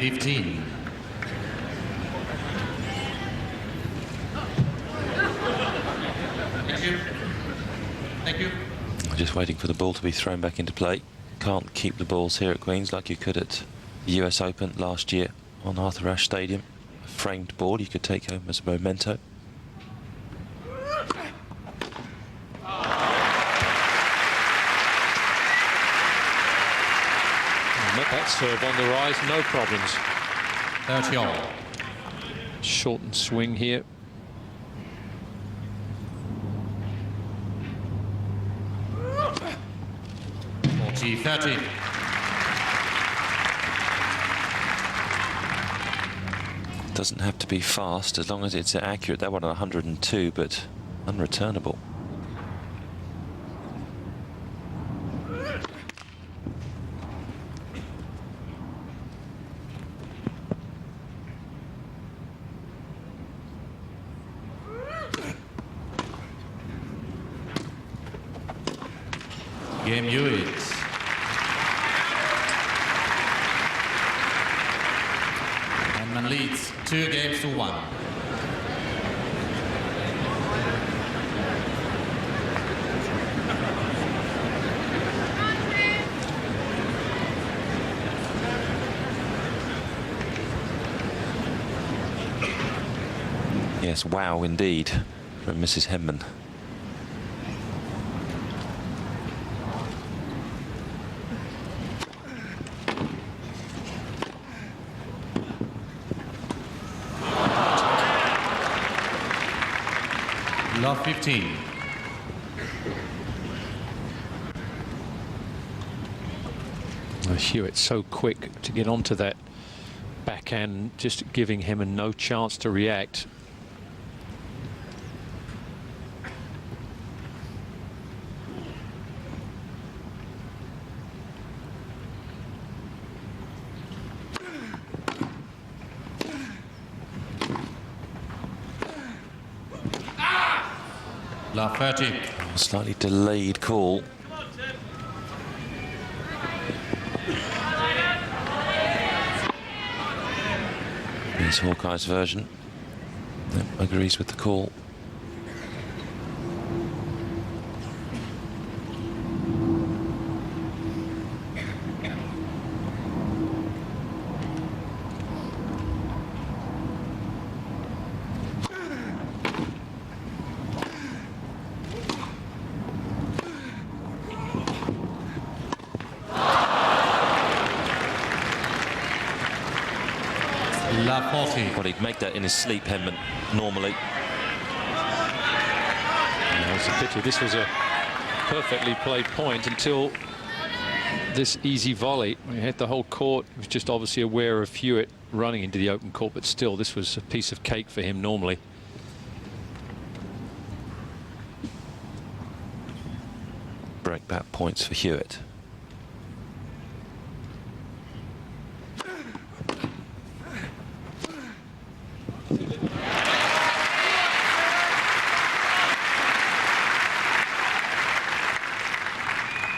Fifteen. Thank you. Thank you. Just waiting for the ball to be thrown back into play. Can't keep the balls here at Queen's like you could at the US Open last year on Arthur Ashe Stadium. A framed ball you could take home as a memento. Serve on the rise, no problems. 30 all. Shortened swing here. T30. Doesn't have to be fast as long as it's accurate. That one at 102, but unreturnable. Game Hewitt. Henman leads 2 games to 1. Yes, wow indeed from Mrs. Henman. Love 15. Hewitt so quick to get onto that backhand, just giving Henman no chance to react. Love 30. Slightly delayed call. Here's Hawkeye's version. Yep, agrees with the call. Love 40. Well, he'd make that in his sleep, Henman, normally. Yeah, it's a pity. This was a perfectly played point until this easy volley. He hit the whole court. He was just obviously aware of Hewitt running into the open court, but still, this was a piece of cake for him normally. Breakback points for Hewitt.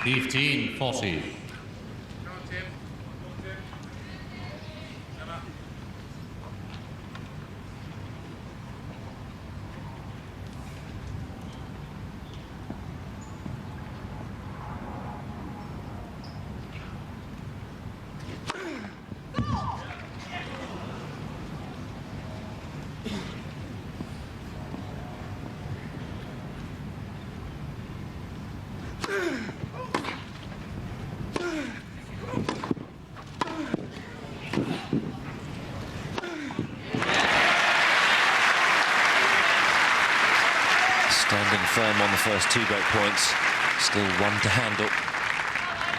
Fifteen 40. Standing firm on the first 2 break points. Still one to handle.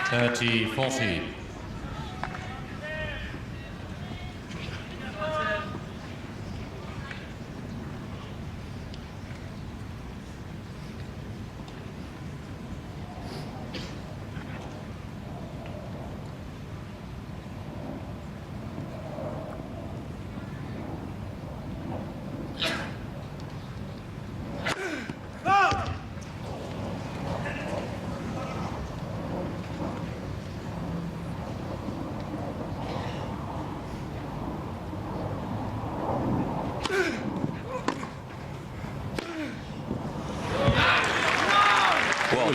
30-40.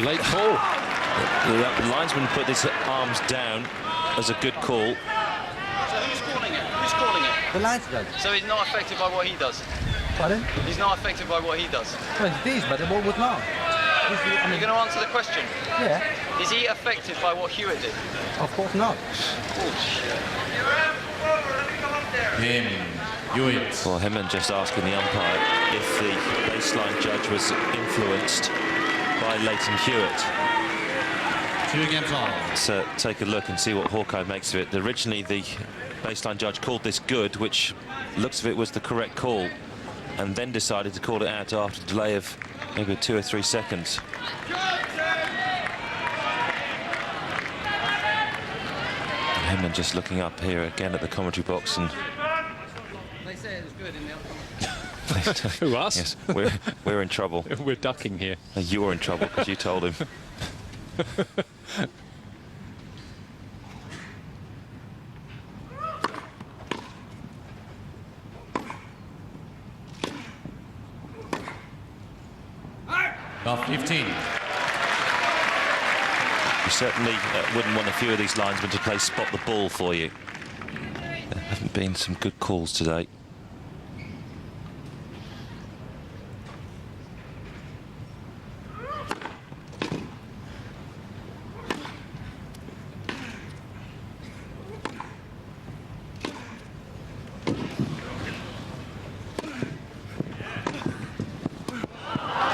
Late call. The linesman put his arms down as a good call. So who's calling it? Who's calling it? The linesman. So he's not affected by what he does? Pardon? He's not affected by what he does? Well, it is, but what was wrong? Are you going to answer the question? Yeah. Is he affected by what Hewitt did? Of course not. Hewitt. Well, Henman just asking the umpire if the baseline judge was influenced by Leighton Hewitt. 2 games on. So take a look and see what Hawkeye makes of it. Originally, the baseline judge called this good, which looks of it was the correct call, and then decided to call it out after a delay of maybe 2 or 3 seconds. Henman just looking up here again at the commentary box, and They say it was good in the Who, us? yes, we're in trouble. We're ducking here. You're in trouble because you told him. Off 15. You certainly wouldn't want a few of these linesmen to play spot the ball for you. There haven't been some good calls today.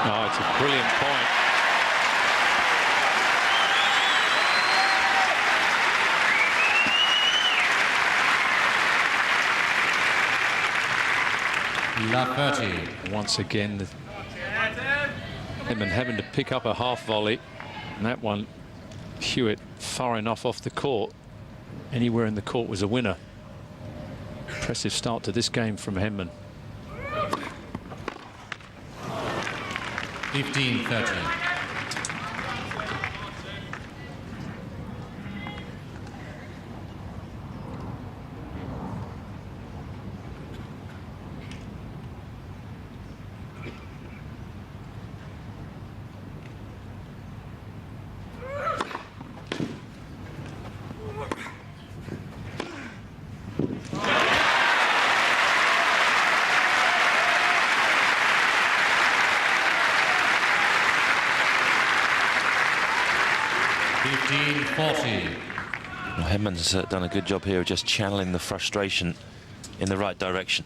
Oh, it's a brilliant point. La 30. Once again, Henman having to pick up a half volley, and that one, Hewitt far enough off the court. Anywhere in the court was a winner. Impressive start to this game from Henman. 15-13. Well, Henman's done a good job here of just channeling the frustration in the right direction.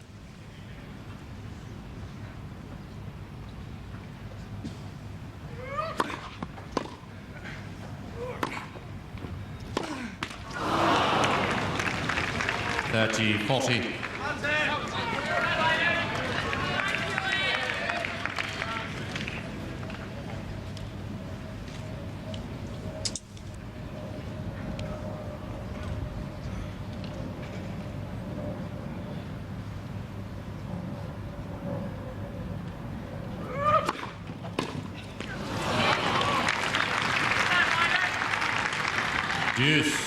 Deuce.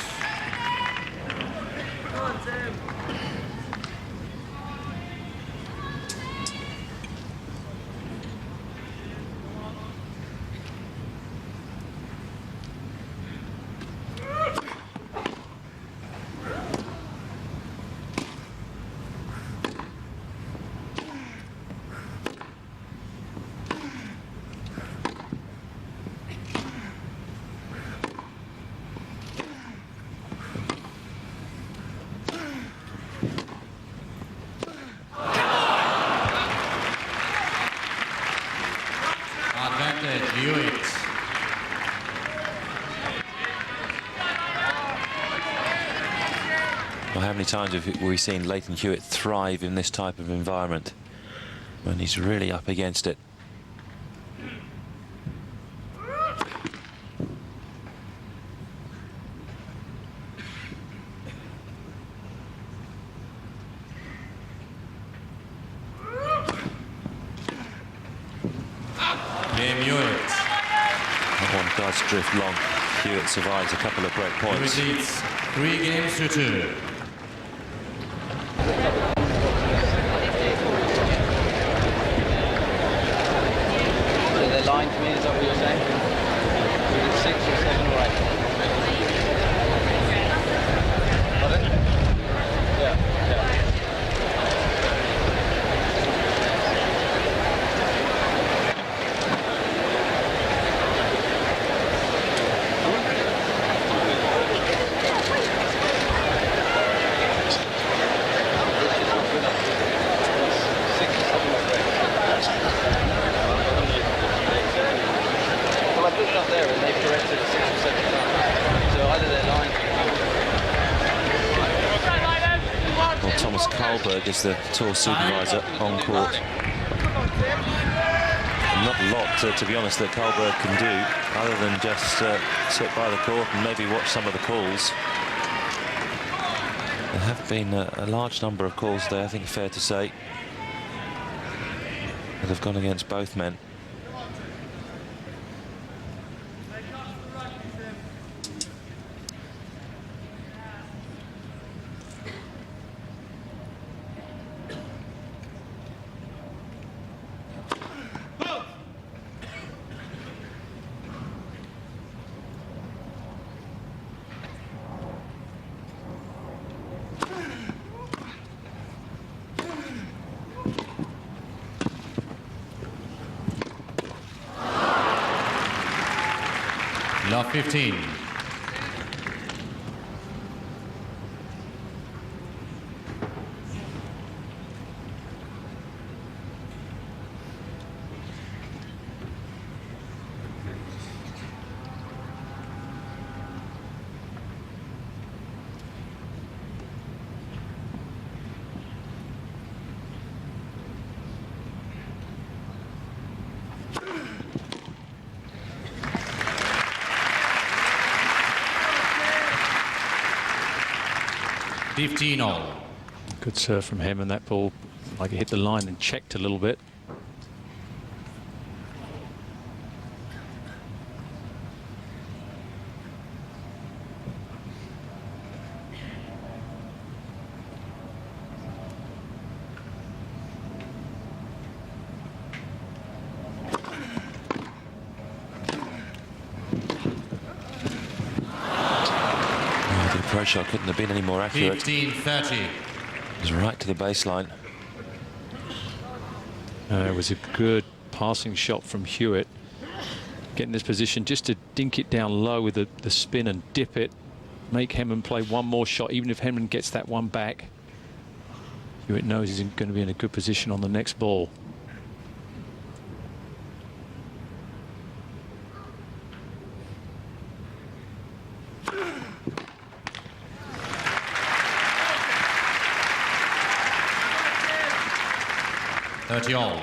Advantage, Hewitt. Well, how many times have we seen Leighton Hewitt thrive in this type of environment when he's really up against it? Hewitt. That one does drift long. Hewitt survives a couple of break points. Hewitt leads 3 games to 2. So they're lying to me, is that what you're saying? Was it 6 or 7 or 8? Got it? Yeah. Karlberg is the tour supervisor on court. Not a lot, to be honest, that Karlberg can do, other than just sit by the court and maybe watch some of the calls. There have been a large number of calls there, I think fair to say, that have gone against both men. Love 15. All. Good serve from him, and that ball, like it hit the line and checked a little bit. Approach shot couldn't have been any more accurate. 15-30. It was right to the baseline. It was a good passing shot from Hewitt. Getting this position just to dink it down low with the spin and dip it. Make Henman play one more shot, even if Henman gets that one back. Hewitt knows he's going to be in a good position on the next ball. All.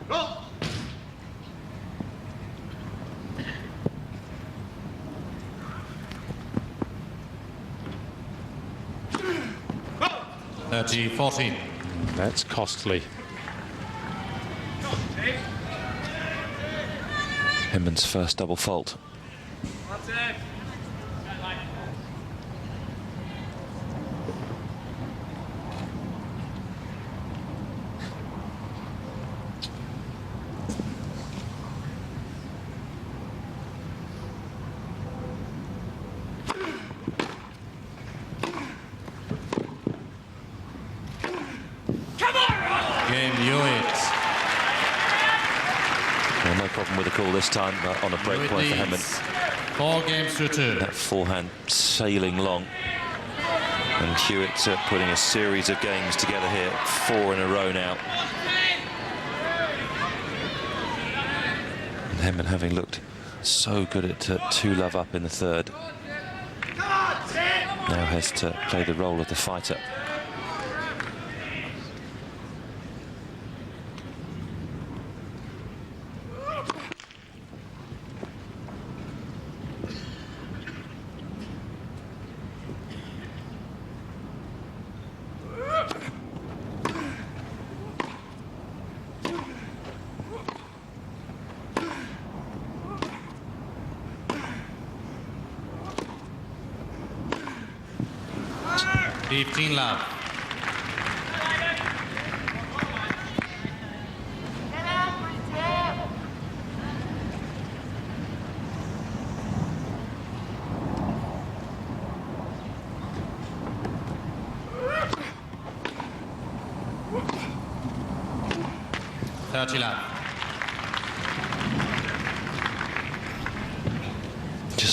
Roll. 30-14. That's costly. Henman's first double fault. That's it. Hewitt. Well, no problem with the call this time, but on a break Hewitt point for leads Henman. 4 games to 2. That forehand sailing long. And Hewitt putting a series of games together here, 4 in a row now. And Henman, having looked so good at 2-love up in the third, now has to play the role of the fighter. Love.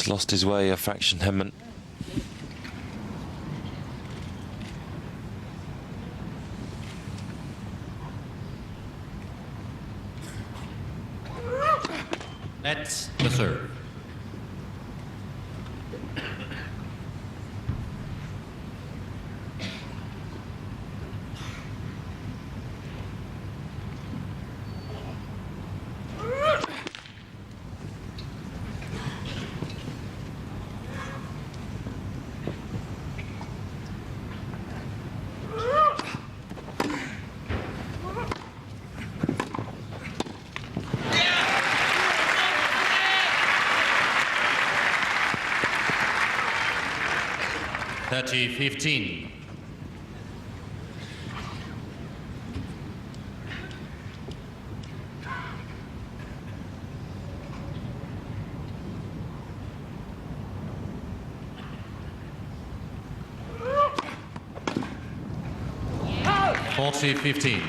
Just lost his way a fraction, Henman. That's the serve. Thirty 15. Yeah. 40-15.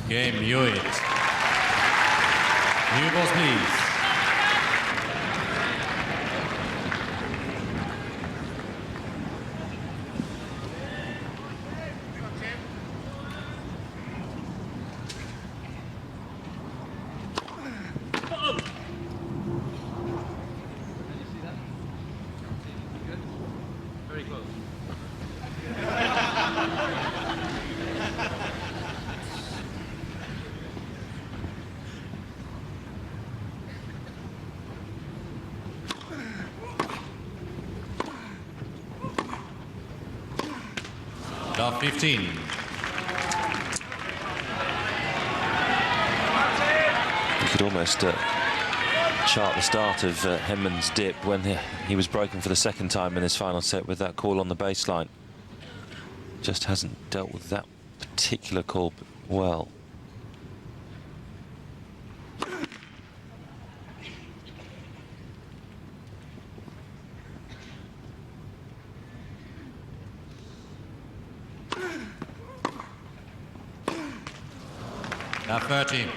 Game Hewitt. New balls, please. Very close. Love 15. You could almost chart the start of Henman's dip when he was broken for the second time in his final set with that call on the baseline. Just hasn't dealt with that particular call well. Now 13.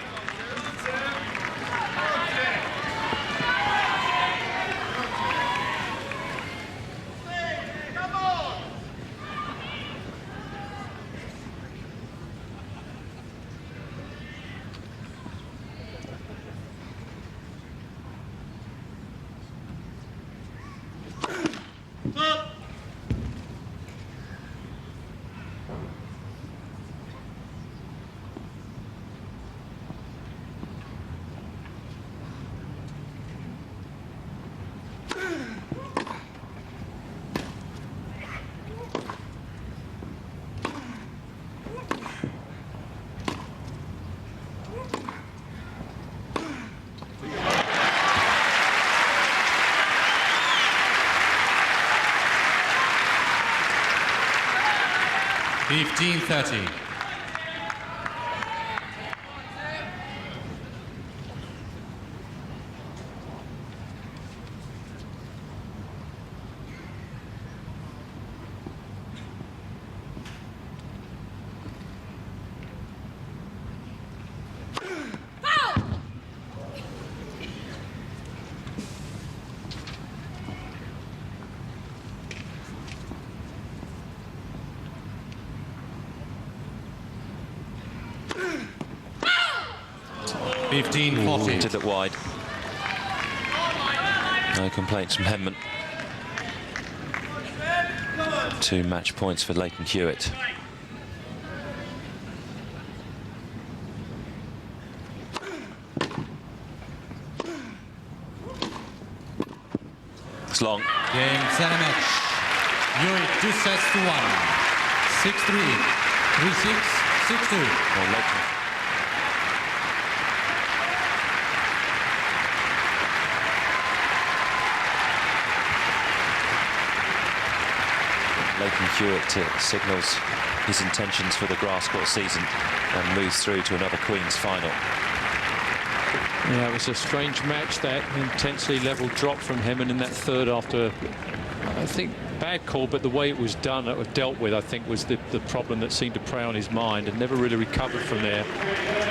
Fifteen 30. Ooh, 15-40. did look wide. No complaints from Henman. 2 match points for Leighton Hewitt. It's long. Game, set a match. Hewitt 2 sets to 1. 6-3, 3-6, 6-2. Oh, Leighton. Leighton Hewitt signals his intentions for the grass court season and moves through to another Queen's final. Yeah, it was a strange match, that intensity level drop from Henman in that third after, I think, bad call, but the way it was done, or dealt with, I think, was the problem that seemed to prey on his mind, and never really recovered from there.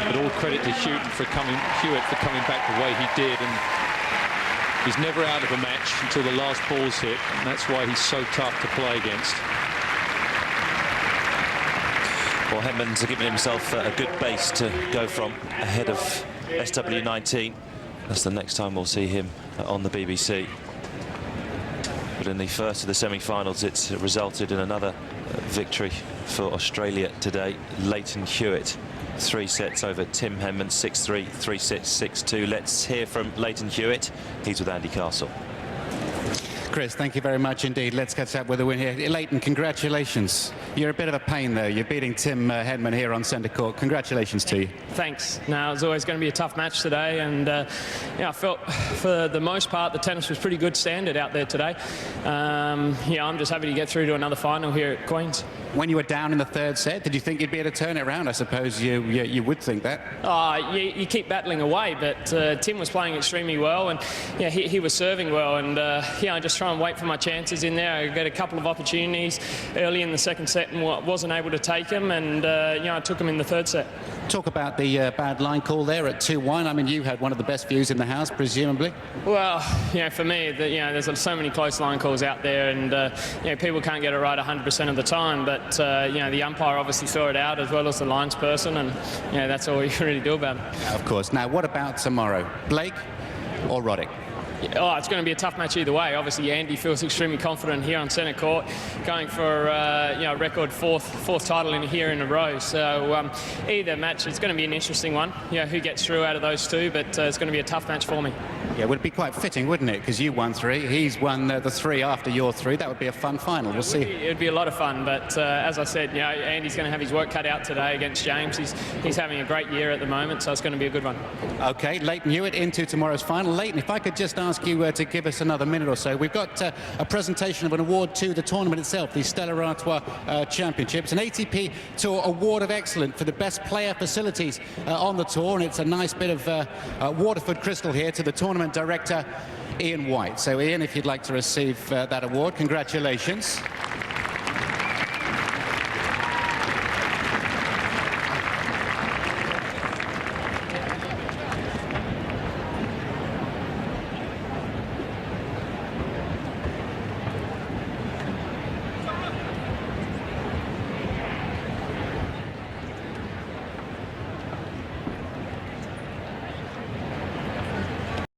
But all credit to Hewitt for coming back the way he did, and he's never out of a match until the last ball's hit, and that's why he's so tough to play against. Well, Henman's given himself a good base to go from ahead of SW19. That's the next time we'll see him on the BBC. But in the first of the semi-finals, it's resulted in another victory for Australia today. Leighton Hewitt, 3 sets over Tim Henman, 6-3, 3-6, 6-2. Let's hear from Leighton Hewitt. He's with Andy Castle. Chris, thank you very much indeed. Let's catch up with the win here. Leighton, congratulations. You're a bit of a pain, though. You're beating Tim Henman here on centre court. Congratulations to you. Thanks. Now, it's always going to be a tough match today, and yeah, I felt for the most part the tennis was pretty good standard out there today. Yeah, I'm just happy to get through to another final here at Queen's. When you were down in the third set, did you think you'd be able to turn it around? I suppose you would think that. You keep battling away, but Tim was playing extremely well, and yeah, he was serving well, and yeah, I just try and wait for my chances in there. I got a couple of opportunities early in the second set and wasn't able to take them, and you know, I took them in the third set. Talk about the bad line call there at 2-1. I mean, you had one of the best views in the house, presumably. Well, you know, for me, you know, there's so many close line calls out there, and you know, people can't get it right 100% of the time. But you know, the umpire obviously saw it out as well as the lines person, and you know, that's all you can really do about it. Of course. Now, what about tomorrow? Blake or Roddick? Oh, it's going to be a tough match either way. Obviously, Andy feels extremely confident here on centre court, going for you know, record fourth title in here in a row. So either match, it's going to be an interesting one. You know, who gets through out of those two, but it's going to be a tough match for me. Yeah, it would be quite fitting, wouldn't it? Because you won 3, he's won the 3 after your 3. That would be a fun final. We'll see. It'd be a lot of fun, but as I said, you know, Andy's going to have his work cut out today against James. He's having a great year at the moment, so it's going to be a good one. Okay, Leighton Hewitt into tomorrow's final. Leighton, if I could just ask you to give us another minute or so. We've got a presentation of an award to the tournament itself, the Stella Artois Championships, an ATP Tour Award of Excellence for the best player facilities on the tour, and it's a nice bit of Waterford crystal here to the tournament director, Ian White. So, Ian, if you'd like to receive that award, congratulations.